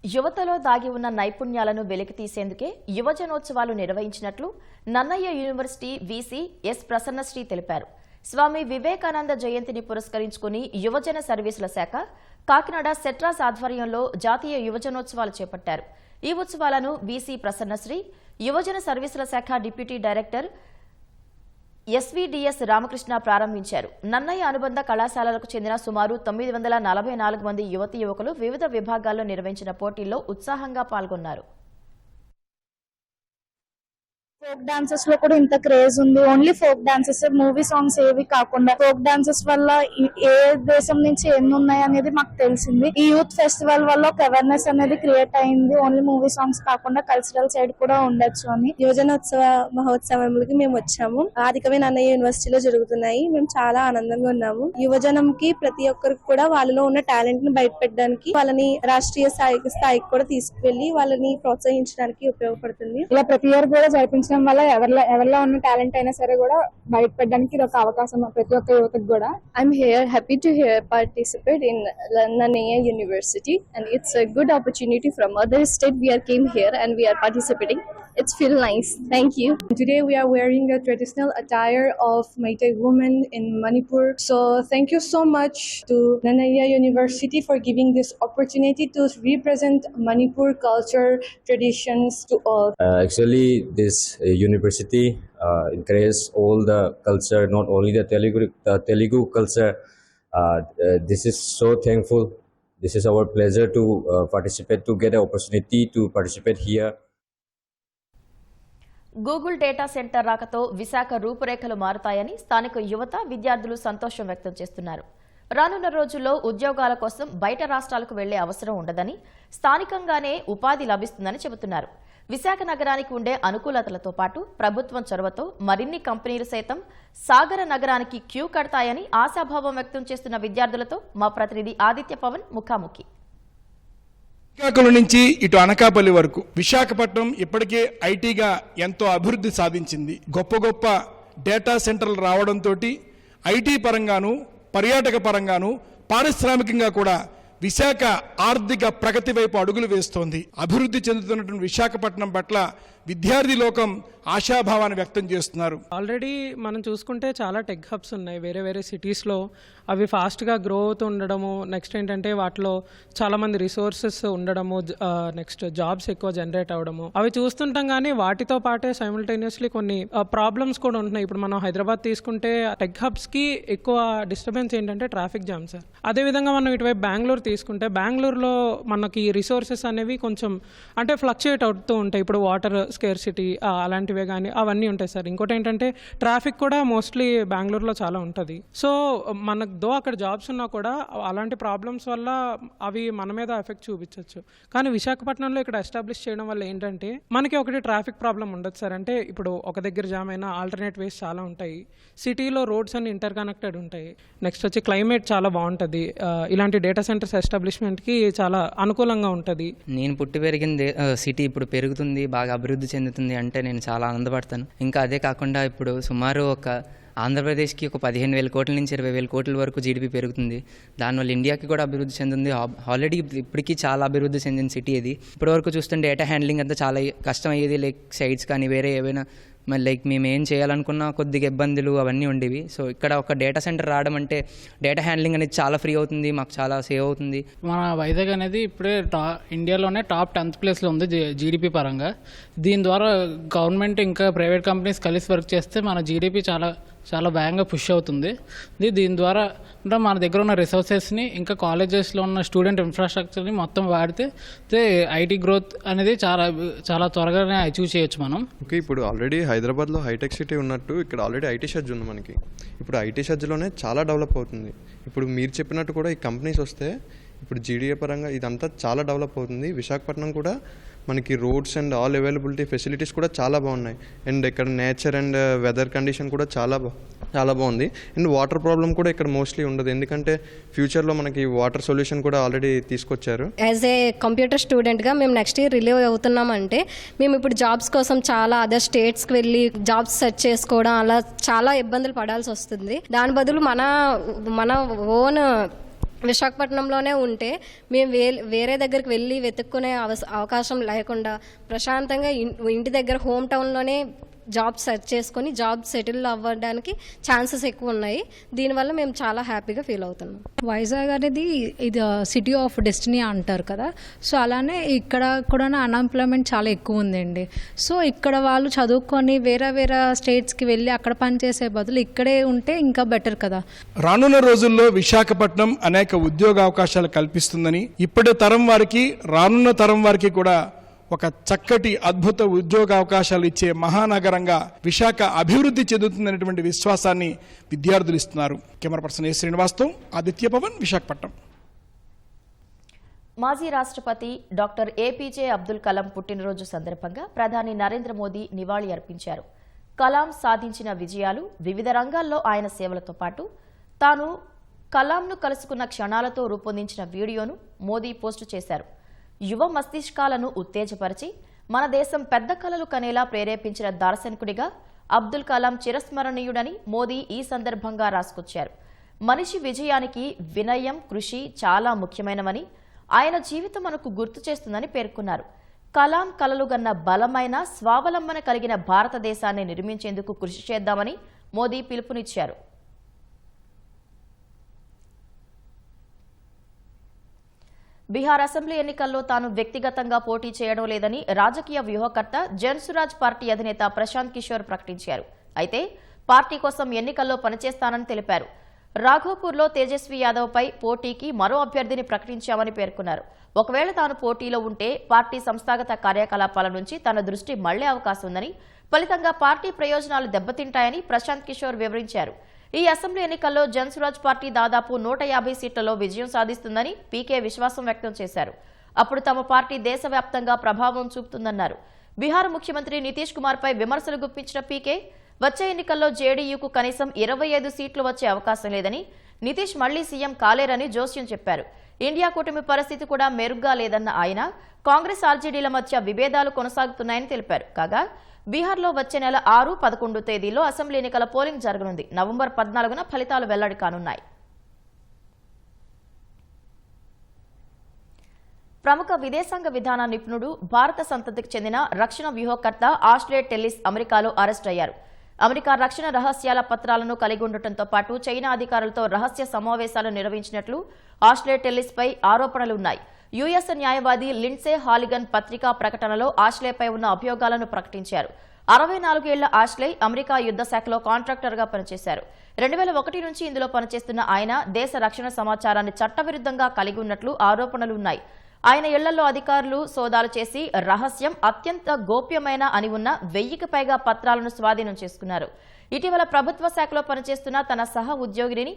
యువతలో దాగి ఉన్న నైపుణ్యాలను వెలికితీసేందుకే యువజనోత్సవాలు నిర్వహించినట్లు Nannaya university VC S Prasannasri తెలిపారు. స్వామి వివేకానంద జయంతిని పురస్కరించుకుని యువజన సర్వీసుల శాఖ కాకినాడ సెట్రాస్ ఆధ్వర్యంలో జాతీయ యువజనోత్సవాలు చేపట్టారు. ఈ ఉత్సవాలను వీసీ ప్రసన్నశ్రీ, యువజన సర్వీసుల శాఖ డిప్యూటీ డైరెక్టర్ ఎస్వీడీఎస్ రామకృష్ణ ప్రారంభించారు. నన్నయ్య అనుబంధ కళాశాలలకు చెందిన సుమారు 944 మంది యువతీ యువకులు వివిధ విభాగాల్లో నిర్వహించిన పోటీల్లో ఉత్సాహంగా పాల్గొన్నారు. ఫోక్ డాన్సెస్ లో కూడా ఇంత క్రేజ్ ఉంది. Only folk dances, movie songs ఏవి కాకుండా ఫోక్ డాన్సెస్ వల్ల ఏ దేశం నుంచి ఎన్ని ఉన్నాయి అనేది మాకు తెలిసింది. ఈ యూత్ ఫెస్టివల్ వల్ల ఒక అవేర్నెస్ అనేది క్రియేట్ అయింది. ఓన్లీ మూవీ సాంగ్స్ కాకుండా కల్చరల్ సైడ్ కూడా ఉండొచ్చు అని. యువజనోత్సవ మహోత్సవంకి మేము వచ్చాము. ఆదికవి నన్నయ్య యూనివర్సిటీలో జరుగుతున్నాయి. మేము చాలా ఆనందంగా ఉన్నాము. యువజనంకి ప్రతి ఒక్కరికి కూడా వాళ్ళలో ఉన్న టాలెంట్ ని బయటపెట్టడానికి, వాళ్ళని రాష్ట్రీయ స్థాయికి కూడా తీసుకువెళ్లి వాళ్ళని ప్రోత్సహించడానికి ఉపయోగపడుతుంది. ఇలా ప్రతి ఇయర్ కూడా జరిపించడం వల్ల ఎవరిలో ఉన్న టాలెంట్ అయినా సరే కూడా బయటపెట్టడానికి ఇది ఒక అవకాశం ప్రతి ఒక్క యువతకు కూడా. I'm here happy to participate in Nannaya University, and it's a good opportunity from other state. We came here and we are participating. It's feel nice. Thank you. Today we are wearing the traditional attire of Meitei women in Manipur. So thank you so much to Nannaya University for giving this opportunity to represent Manipur culture, traditions to all. Actually, this university encourages all the culture, not only the Telugu culture. This is so thankful. This is our pleasure to participate, to get an opportunity to participate here. Google data centre రాకతో విశాఖ రూపురేఖలు మారుతాయని స్థానిక యువత, విద్యార్థులు సంతోషం వ్యక్తం చేస్తున్నారు. రానున్న రోజుల్లో ఉద్యోగాల కోసం బయట రాష్ట్రాలకు వెళ్లే అవసరం ఉండదని, స్థానికంగానే ఉపాధి లభిస్తుందని చెబుతున్నారు. విశాఖ నగరానికి ఉండే అనుకూలతలతో పాటు ప్రభుత్వం చొరవతో మరిన్ని కంపెనీలు సైతం సాగర నగరానికి క్యూ కడతాయని ఆశాభావం వ్యక్తం చేస్తున్న విద్యార్థులతో మా ప్రతినిధి ఆదిత్య పవన్ ముఖాముఖి. శ్రీకాకుళం నుంచి ఇటు అనకాపల్లి వరకు విశాఖపట్నం ఇప్పటికే ఐటీగా ఎంతో అభివృద్ధి సాధించింది. గొప్ప గొప్ప డేటా సెంటర్లు రావడంతో ఐటీ పరంగాను, పర్యాటక పరంగాను, పారిశ్రామికంగా కూడా విశాఖ ఆర్థిక ప్రగతి వైపు అడుగులు వేస్తోంది. అభివృద్ధి చెందుతున్నటువంటి విశాఖపట్నం పట్ల విద్యార్థి లోకం ఆశాభావాన్ని వ్యక్తం చేస్తున్నారు. ఆల్రెడీ మనం చూసుకుంటే చాలా టెక్ హబ్స్ ఉన్నాయి వేరే వేరే సిటీస్లో. అవి ఫాస్ట్గా గ్రో అవుతూ ఉండడము, నెక్స్ట్ ఏంటంటే వాటిలో చాలామంది రిసోర్సెస్ ఉండడము, నెక్స్ట్ జాబ్స్ ఎక్కువ జనరేట్ అవ్వడము, అవి చూస్తుంటాం. కానీ వాటితో పాటే సైమల్టేనియస్లీ కొన్ని ప్రాబ్లమ్స్ కూడా ఉంటున్నాయి. ఇప్పుడు మనం హైదరాబాద్ తీసుకుంటే టెక్ హబ్స్కి ఎక్కువ డిస్టర్బెన్స్ ఏంటంటే ట్రాఫిక్ జామ్స్. అదేవిధంగా మనం ఇటువైపు బెంగళూరు తీసుకుంటే బెంగళూరులో మనకి రిసోర్సెస్ అనేవి కొంచెం అంటే ఫ్లక్చుయేట్ అవుతూ ఉంటాయి. ఇప్పుడు వాటర్ స్కేర్సిటీ అలాంటివే కానీ అవన్నీ ఉంటాయి సార్. ఇంకోటి ఏంటంటే ట్రాఫిక్ కూడా మోస్ట్లీ బెంగళూరులో చాలా ఉంటుంది. సో మనకు అక్కడ జాబ్స్ ఉన్నా కూడా అలాంటి ప్రాబ్లమ్స్ వల్ల అవి మన మీద ఎఫెక్ట్ చూపించవచ్చు. కానీ విశాఖపట్నంలో ఇక్కడ ఎస్టాబ్లిష్ చేయడం వల్ల ఏంటంటే మనకి ఒకటి ట్రాఫిక్ ప్రాబ్లం ఉండదు సార్. అంటే ఇప్పుడు ఒక దగ్గర జామ్ అయినా ఆల్టర్నేట్ వేస్ చాలా ఉంటాయి. సిటీలో రోడ్స్ అన్ని ఇంటర్ కనెక్టెడ్ ఉంటాయి. నెక్స్ట్ వచ్చి క్లైమేట్ చాలా బాగుంటుంది. ఇలాంటి డేటా సెంటర్స్ ఎస్టాబ్లిష్మెంట్కి చాలా అనుకూలంగా ఉంటుంది. నేను పుట్టి పెరిగింది సిటీ ఇప్పుడు పెరుగుతుంది, బాగా అభివృద్ధి చెందుతుంది అంటే నేను చాలా ఆనందపడతాను. ఇంకా అదే కాకుండా ఇప్పుడు సుమారు ఒక ఆంధ్రప్రదేశ్కి ఒక 15,000 కోట్ల నుంచి 20,000 కోట్ల వరకు జీడిపి పెరుగుతుంది. దానివల్ల ఇండియాకి కూడా అభివృద్ధి చెందింది. ఆల్రెడీ ఇప్పటికీ చాలా అభివృద్ధి చెందిన సిటీ ఇది. ఇప్పటివరకు చూస్తుంటే డేటా హ్యాండ్లింగ్ అంతా చాలా కష్టం అయ్యేది. లైక్ సైట్స్ కానీ వేరే ఏవైనా మరి లైక్ మేము ఏం చేయాలనుకున్నా కొద్దిగా ఇబ్బందులు అవన్నీ ఉండేవి. సో ఇక్కడ ఒక డేటా సెంటర్ రావడం అంటే డేటా హ్యాండ్లింగ్ అనేది చాలా ఫ్రీ అవుతుంది, మాకు చాలా సేవ్ అవుతుంది. మన వైజాగ్ అనేది ఇప్పుడే ఇండియాలోనే టాప్ 10th ప్లేస్లో ఉంది జీడిపి పరంగా. దీని ద్వారా గవర్నమెంట్ ఇంకా ప్రైవేట్ కంపెనీస్ కలిసి వర్క్ చేస్తే మన జీడిపి చాలా వేగంగా పుష్ అవుతుంది. దీని ద్వారా మన దగ్గర ఉన్న రిసోర్సెస్ని ఇంకా కాలేజెస్లో ఉన్న స్టూడెంట్ ఇన్ఫ్రాస్ట్రక్చర్ని మొత్తం వాడితే ఐటీ గ్రోత్ అనేది చాలా త్వరగానే అచీవ్ చేయొచ్చు మనం. ఓకే, ఇప్పుడు ఆల్రెడీ హైదరాబాద్లో హైటెక్ సిటీ ఉన్నట్టు ఇక్కడ ఆల్రెడీ ఐటీ షెడ్జ్ ఉంది మనకి. ఇప్పుడు ఐటీ షెడ్జ్లోనే చాలా డెవలప్ అవుతుంది. ఇప్పుడు మీరు చెప్పినట్టు కూడా ఈ కంపెనీస్ వస్తే ఇప్పుడు జీడీఏ పరంగా ఇదంతా చాలా డెవలప్ అవుతుంది. విశాఖపట్నం కూడా మనకి roads and all availability facilities కూడా చాలా బాగున్నాయి. అండ్ ఇక్కడ నేచర్ అండ్ వెదర్ కండిషన్ కూడా చాలా బాగుంది. అండ్ వాటర్ ప్రాబ్లం కూడా ఇక్కడ మోస్ట్లీ ఉండదు, ఎందుకంటే ఫ్యూచర్లో మనకి వాటర్ సొల్యూషన్ కూడా ఆల్రెడీ తీసుకొచ్చారు. యాజ్ ఏ కంప్యూటర్ స్టూడెంట్గా మేము నెక్స్ట్ ఇయర్ రిలీవ్ అవుతున్నామంటే మేము ఇప్పుడు జాబ్స్ కోసం చాలా అదర్ స్టేట్స్కి వెళ్ళి జాబ్స్ సెర్చ్ చేసుకోవడం అలా చాలా ఇబ్బందులు పడాల్సి వస్తుంది. దాని బదులు మన ఓన్ విశాఖపట్నంలోనే ఉంటే మేము వేరే దగ్గరికి వెళ్ళి వెతుక్కునే అవకాశం లేకుండా ప్రశాంతంగా ఇంటి దగ్గర హోమ్ టౌన్లోనే జాబ్ సెర్చ్ చేసుకొని జాబ్ సెటిల్ అవ్వడానికి ఛాన్సెస్ ఎక్కువ ఉన్నాయి. దీనివల్ల మేము చాలా హ్యాపీగా ఫీల్ అవుతున్నాం. వైజాగ్ అనేది ఇది సిటీ ఆఫ్ డెస్టినీ అంటారు కదా, సో అలానే ఇక్కడ కూడా అన్ఎంప్లాయ్మెంట్ చాలా ఎక్కువ ఉందండి. సో ఇక్కడ వాళ్ళు చదువుకొని వేరే స్టేట్స్కి వెళ్ళి అక్కడ పనిచేసే బదులు ఇక్కడే ఉంటే ఇంకా బెటర్ కదా. రానున్న రోజుల్లో విశాఖపట్నం అనేక ఉద్యోగ అవకాశాలు కల్పిస్తుందని, ఇప్పటి తరం వారికి రానున్న తరం వారికి కూడా ఒక చక్కటి అద్భుత ఉద్యోగ అవకాశాలు ఇచ్చే మహానగరంగా విశాఖ అభివృద్ధి చెందుతుందనేటువంటి విశ్వాసాన్ని విద్యార్థులు ఇస్తున్నారు. కెమెరా పర్సన్ ఏ శ్రీనివాస్తో ఆదిత్య పవన్, విశాఖపట్నం. మాజీ రాష్ట్రపతి డాక్టర్ ఏపీజే అబ్దుల్ కలాం పుట్టినరోజు సందర్భంగా ప్రధాని నరేంద్ర మోదీ నివాళి అర్పించారు. కలాం సాధించిన విజయాలు, వివిధ రంగాల్లో ఆయన సేవలతో పాటు తాను కలాంను కలుసుకున్న క్షణాలతో రూపొందించిన వీడియోను మోదీ పోస్టు చేశారు. యువ మస్తిష్కాలను ఉత్తేజపరిచి మన దేశం పెద్ద కలలు కనేలా ప్రేరేపించిన దార్శనికుడిగా అబ్దుల్ కలాం చిరస్మరణీయుడని మోదీ ఈ సందర్భంగా రాసుకొచ్చారు. మనిషి విజయానికి వినయం, కృషి చాలా ముఖ్యమైనవని, ఆయన జీవితం మనకు గుర్తు చేస్తుందని పేర్కొన్నారు. కలాం కలలుగన్న బలమైన, స్వావలంబన కలిగిన భారతదేశాన్ని నిర్మించేందుకు కృషి చేద్దామని మోదీ పిలుపునిచ్చారు. బీహార్ అసెంబ్లీ ఎన్నికల్లో తాను వ్యక్తిగతంగా పోటీ చేయడం లేదని రాజకీయ వ్యూహకర్త జన్సురాజ్ పార్టీ అధినేత ప్రశాంత్ కిషోర్ ప్రకటించారు. అయితే పార్టీ కోసం ఎన్నికల్లో పనిచేస్తానని తెలిపారు. రాఘోపూర్లో తేజస్వి యాదవ్పై పోటీకి మరో అభ్యర్థిని ప్రకటించామని పేర్కొన్నారు. ఒకవేళ తాను పోటీలో ఉంటే పార్టీ సంస్థాగత కార్యకలాపాల నుంచి తన దృష్టి మళ్లే అవకాశం ఉందని, ఫలితంగా పార్టీ ప్రయోజనాలు దెబ్బతింటాయని ప్రశాంత్ కిషోర్ వివరించారు. ఈ అసెంబ్లీ ఎన్నికల్లో జన్సురాజ్ పార్టీ దాదాపు 150 సీట్లలో విజయం సాధిస్తుందని పీకే విశ్వాసం వ్యక్తం చేశారు. అప్పుడు తమ పార్టీ దేశవ్యాప్తంగా ప్రభావం చూపుతుందన్నారు. బీహార్ ముఖ్యమంత్రి నితీష్ కుమార్ పై విమర్శలు గుప్పించిన పీకే వచ్చే ఎన్నికల్లో జేడీయూకు కనీసం 25 సీట్లు వచ్చే అవకాశం లేదని, నితీష్ మళ్లీ సీఎం కాలేరని జోస్యం చెప్పారు. ఇండియా కూటమి పరిస్థితి కూడా మెరుగ్గా లేదన్న ఆయన కాంగ్రెస్ ఆర్జేడీల మధ్య విభేదాలు కొనసాగుతున్నాయని తెలిపారు. కాగా బీహార్లో వచ్చే నెల 6, 11 తేదీల్లో అసెంబ్లీ ఎన్నికల పోలింగ్ జరగనుంది. నవంబర్ 14న ఫలితాలు వెల్లడి కానున్నాయి. ప్రముఖ విదేశాంగ విధాన నిపుణుడు, భారత సంతతికి చెందిన రక్షణ వ్యూహకర్త ఆష్లే టెల్లిస్ అమెరికాలో అరెస్ట్ అయ్యారు. అమెరికా రక్షణ రహస్యాల పత్రాలను కలిగి ఉండటంతో పాటు చైనా అధికారులతో రహస్య సమావేశాలు నిర్వహించినట్లు ఆష్లే టెల్లిస్ పై ఆరోపణలున్నాయి. యుఎస్ న్యాయవాది లిండ్సే హాలిగన్ పత్రికా ప్రకటనలో ఆష్లేపై ఉన్న అభియోగాలను ప్రకటించారు. 64 ఏళ్ల ఆష్లే అమెరికా యుద్ధ శాఖలో కాంట్రాక్టర్గా పనిచేశారు. 2001 నుంచి ఇందులో పనిచేస్తున్న ఆయన దేశ రక్షణ సమాచారాన్ని చట్టవిరుద్ధంగా కలిగి ఉన్నట్లు ఆరోపణలున్నాయి. ఆయన ఇళ్లలో అధికారులు సోదాలు చేసి రహస్యం, అత్యంత గోప్యమైన అని ఉన్న 1000కి పైగా పత్రాలను స్వాధీనం చేసుకున్నారు. ఇటీవల ప్రభుత్వ శాఖలో పనిచేస్తున్న తన సహ ఉద్యోగిని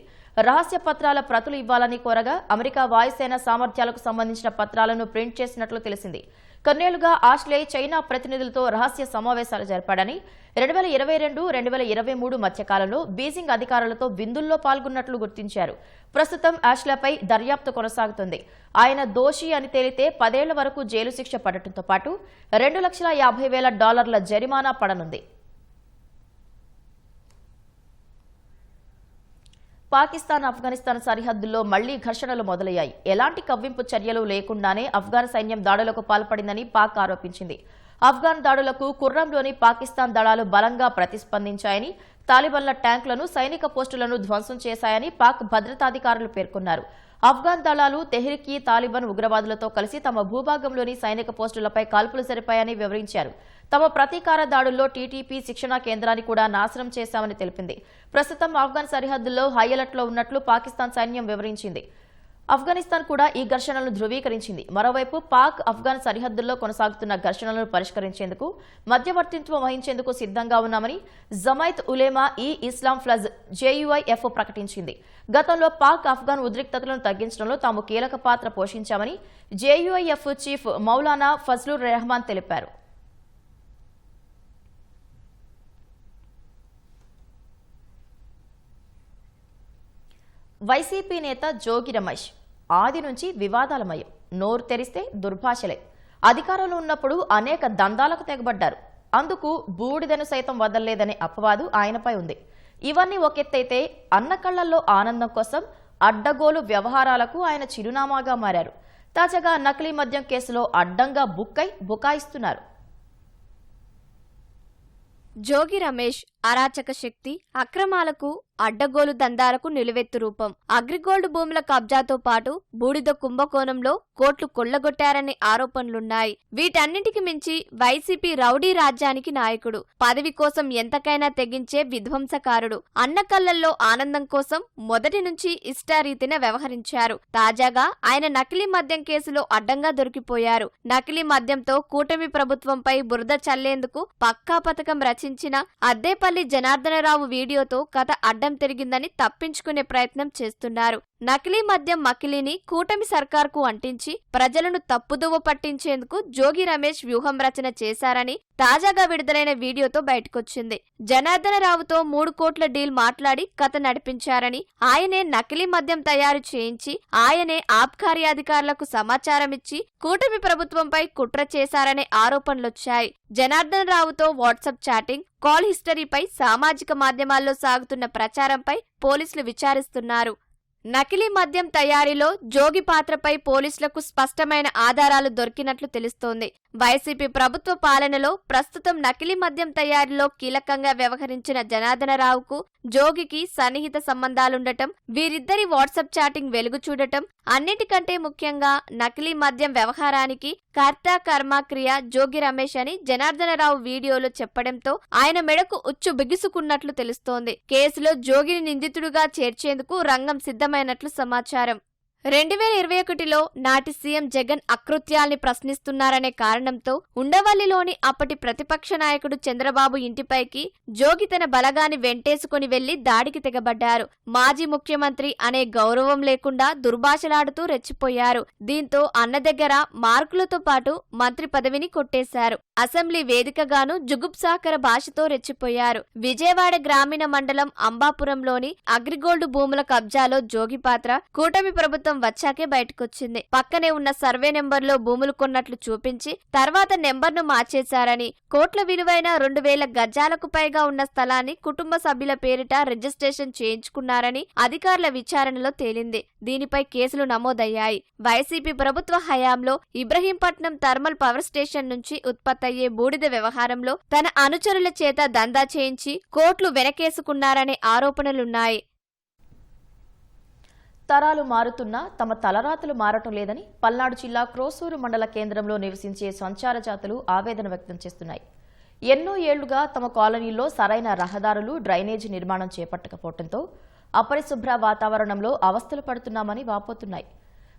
రహస్య పత్రాల ప్రతులు ఇవ్వాలని కోరగా అమెరికా వాయుసేన సామర్థ్యాలకు సంబంధించిన పత్రాలను ప్రింట్ చేసినట్లు తెలిసింది. కొన్నేళ్లుగా ఆష్లే చైనా ప్రతినిధులతో రహస్య సమావేశాలు జరిపాడని, 2022, 2023 మధ్యకాలంలో బీజింగ్ అధికారులతో విందుల్లో పాల్గొన్నట్లు గుర్తించారు. ప్రస్తుతం ఆష్లేపై దర్యాప్తు కొనసాగుతుంది. ఆయన దోషి అని తేలితే 10 ఏళ్ల వరకు జైలు శిక్ష పడటంతో పాటు $2,50,000 జరిమానా పడనుంది. పాకిస్తాన్ ఆఫ్ఘనిస్తాన్ సరిహద్దుల్లో మళ్లీ ఘర్షణలు మొదలయ్యాయి. ఎలాంటి కవ్వింపు చర్యలు లేకుండానే ఆఫ్ఘన్ సైన్యం దాడులకు పాల్పడిందని పాక్ ఆరోపించింది. ఆఫ్ఘన్ దాడులకు కుర్రంలోని పాకిస్తాన్ దళాలు బలంగా ప్రతిస్పందించాయని, తాలిబాన్ల ట్యాంకులను, సైనిక పోస్టులను ధ్వంసం చేశాయని పాక్ భద్రతాధికారులు పేర్కొన్నారు. ఆఫ్ఘన్ దళాలు తెహ్రీక్-ఈ తాలిబాన్ ఉగ్రవాదులతో కలిసి తమ భూభాగంలోని సైనిక పోస్టులపై కాల్పులు జరిపాయని వివరించారు. తమ ప్రతీకార దాడుల్లో టీటీపీ శిక్షణా కేంద్రాన్ని కూడా నాశనం చేశామని తెలిపింది. ప్రస్తుతం ఆఫ్ఘన్ సరిహద్దుల్లో హై అలర్ట్లో ఉన్నట్లు పాకిస్తాన్ సైన్యం వివరించింది. ఆఫ్ఘనిస్తాన్ కూడా ఈ ఘర్షణలను ధృవీకరించింది. మరోవైపు పాక్ ఆఫ్ఘన్ సరిహద్దుల్లో కొనసాగుతున్న ఘర్షణలను పరిష్కరించేందుకు మధ్యవర్తిత్వం వహించేందుకు సిద్ధంగా ఉన్నామని జమైత్ ఉలేమా ఈ ఇస్లాం ఫ్లజ్ JUIF ప్రకటించింది. గతంలో పాక్ ఆఫ్ఘన్ ఉద్రిక్తతలను తగ్గించడంలో తాము కీలక పాత్ర పోషించామని JUIF చీఫ్ మౌలానా ఫజ్లుర్ రెహమాన్ తెలిపారు. వైసీపీ నేత జోగి రమేష్ ఆది నుంచి వివాదాలమయం. నోరు తెరిస్తే దుర్భాషలే. అధికారంలో ఉన్నప్పుడు అనేక దందాలకు తెగబడ్డారు. అందుకు బూడిదను సైతం వదలలేదనే అపవాదు ఆయనపై ఉంది. ఇవన్నీ ఒకెత్తైతే అన్న కళ్లల్లో ఆనందం కోసం అడ్డగోలు వ్యవహారాలకు ఆయన చిరునామాగా మారారు. తాజాగా నకిలీ మద్యం కేసులో అడ్డంగా బుకాయిస్తున్నారు. జోగి రమేష్ అరాచక శక్తి, అక్రమాలకు, అడ్డగోలు దందాలకు నిలువెత్తు రూపం. అగ్రిగోల్డ్ భూముల కబ్జాతో పాటు బూడిద కుంభకోణంలో కోట్లు కొల్లగొట్టారనే ఆరోపణలున్నాయి. వీటన్నిటికి మించి వైసీపీ రౌడీ రాజ్యానికి నాయకుడు. పదవి కోసం ఎంతకైనా తెగించే విధ్వంసకారుడు. అన్న కళ్లల్లో ఆనందం కోసం మొదటి నుంచి ఇష్టారీతిన వ్యవహరించారు. తాజాగా ఆయన నకిలీ మద్యం కేసులో అడ్డంగా దొరికిపోయారు. నకిలీ మద్యంతో కూటమి ప్రభుత్వంపై బురద చల్లేందుకు పక్కా పథకం రచించిన అద్దేపల్లి జనార్దనరావు వీడియోతో కథ అడ్డం తిరిగిందని తప్పించుకునే ప్రయత్నం చేస్తున్నారు. నకిలీ మద్యం మకిలీని కూటమి సర్కార్కు అంటించి ప్రజలను తప్పుదోవ పట్టించేందుకు జోగి రమేష్ వ్యూహం రచన చేశారని తాజాగా విడుదలైన వీడియోతో బయటకొచ్చింది. జనార్దనరావుతో 3 కోట్ల డీల్ మాట్లాడి కథ నడిపించారని, ఆయనే నకిలీ మద్యం తయారు చేయించి, ఆయనే ఆబ్కారీ అధికారులకు సమాచారం ఇచ్చి కూటమి ప్రభుత్వంపై కుట్ర చేశారనే ఆరోపణలొచ్చాయి. జనార్దనరావుతో వాట్సాప్ చాటింగ్, కాల్ హిస్టరీపై సామాజిక మాధ్యమాల్లో సాగుతున్న ప్రచారంపై పోలీసులు విచారిస్తున్నారు. నకిలీ మద్యం తయారీలో జోగి పాత్రపై పోలీసులకు స్పష్టమైన ఆధారాలు దొరికినట్లు తెలుస్తోంది. వైసీపీ ప్రభుత్వ పాలనలో ప్రస్తుతం నకిలీ మద్యం తయారీలో కీలకంగా వ్యవహరించిన జనార్దనరావుకు జోగికి సన్నిహిత సంబంధాలుండటం, వీరిద్దరి వాట్సాప్ చాటింగ్ వెలుగు చూడటం, అన్నిటికంటే ముఖ్యంగా నకిలీ మద్యం వ్యవహారానికి కర్త కర్మ క్రియ జోగి రమేష్ అని జనార్దనరావు వీడియోలో చెప్పడంతో ఆయన మెడకు ఉచ్చు బిగుసుకున్నట్లు తెలుస్తోంది. కేసులో జోగిని నిందితుడుగా చేర్చేందుకు రంగం సిద్ధమైనట్లు సమాచారం. 2021లో నాటి సీఎం జగన్ అకృత్యాల్ని ప్రశ్నిస్తున్నారనే కారణంతో ఉండవల్లిలోని అప్పటి ప్రతిపక్ష నాయకుడు చంద్రబాబు ఇంటిపైకి జోగి తన బలగాన్ని వెంటేసుకుని వెళ్లి దాడికి తెగబడ్డారు. మాజీ ముఖ్యమంత్రి అనే గౌరవం లేకుండా దుర్భాషలాడుతూ రెచ్చిపోయారు. దీంతో అన్న దగ్గర మార్కులతో పాటు మంత్రి పదవిని కొట్టేశారు. అసెంబ్లీ వేదికగాను జుగుప్సాకర భాషతో రెచ్చిపోయారు. విజయవాడ గ్రామీణ మండలం అంబాపురంలోని అగ్రిగోల్డ్ భూముల కబ్జాలో జోగి పాత్ర కూటమి ప్రభుత్వం వచ్చాకే బయటకొచ్చింది. పక్కనే ఉన్న సర్వే నెంబర్లో భూములు కొన్నట్లు చూపించి తర్వాత నెంబర్ను మార్చేశారని, కోట్ల విలువైన 2000 గజాలకు పైగా ఉన్న స్థలాన్ని కుటుంబ సభ్యుల పేరిట రిజిస్ట్రేషన్ చేయించుకున్నారని అధికారుల విచారణలో తేలింది. దీనిపై కేసులు నమోదయ్యాయి. వైసీపీ ప్రభుత్వ హయాంలో ఇబ్రహీంపట్నం థర్మల్ పవర్ స్టేషన్ నుంచి ఉత్పత్తయ్యే బూడిద వ్యవహారంలో తన అనుచరుల చేత దందా చేయించి కోట్లు వెనకేసుకున్నారనే ఆరోపణలున్నాయి. తరాలు మారుతున్నా తమ తలరాతలు మారటం లేదని పల్నాడు జిల్లా క్రోసూరు మండల కేంద్రంలో నివసించే సంచార జాతులు ఆవేదన వ్యక్తం చేస్తున్నాయి. ఎన్నో ఏళ్లుగా తమ కాలనీల్లో సరైన రహదారులు, డ్రైనేజీ నిర్మాణం చేపట్టకపోవడంతో అపరిశుభ్ర వాతావరణంలో అవస్థలు పడుతున్నామని వాపోతున్నాయి.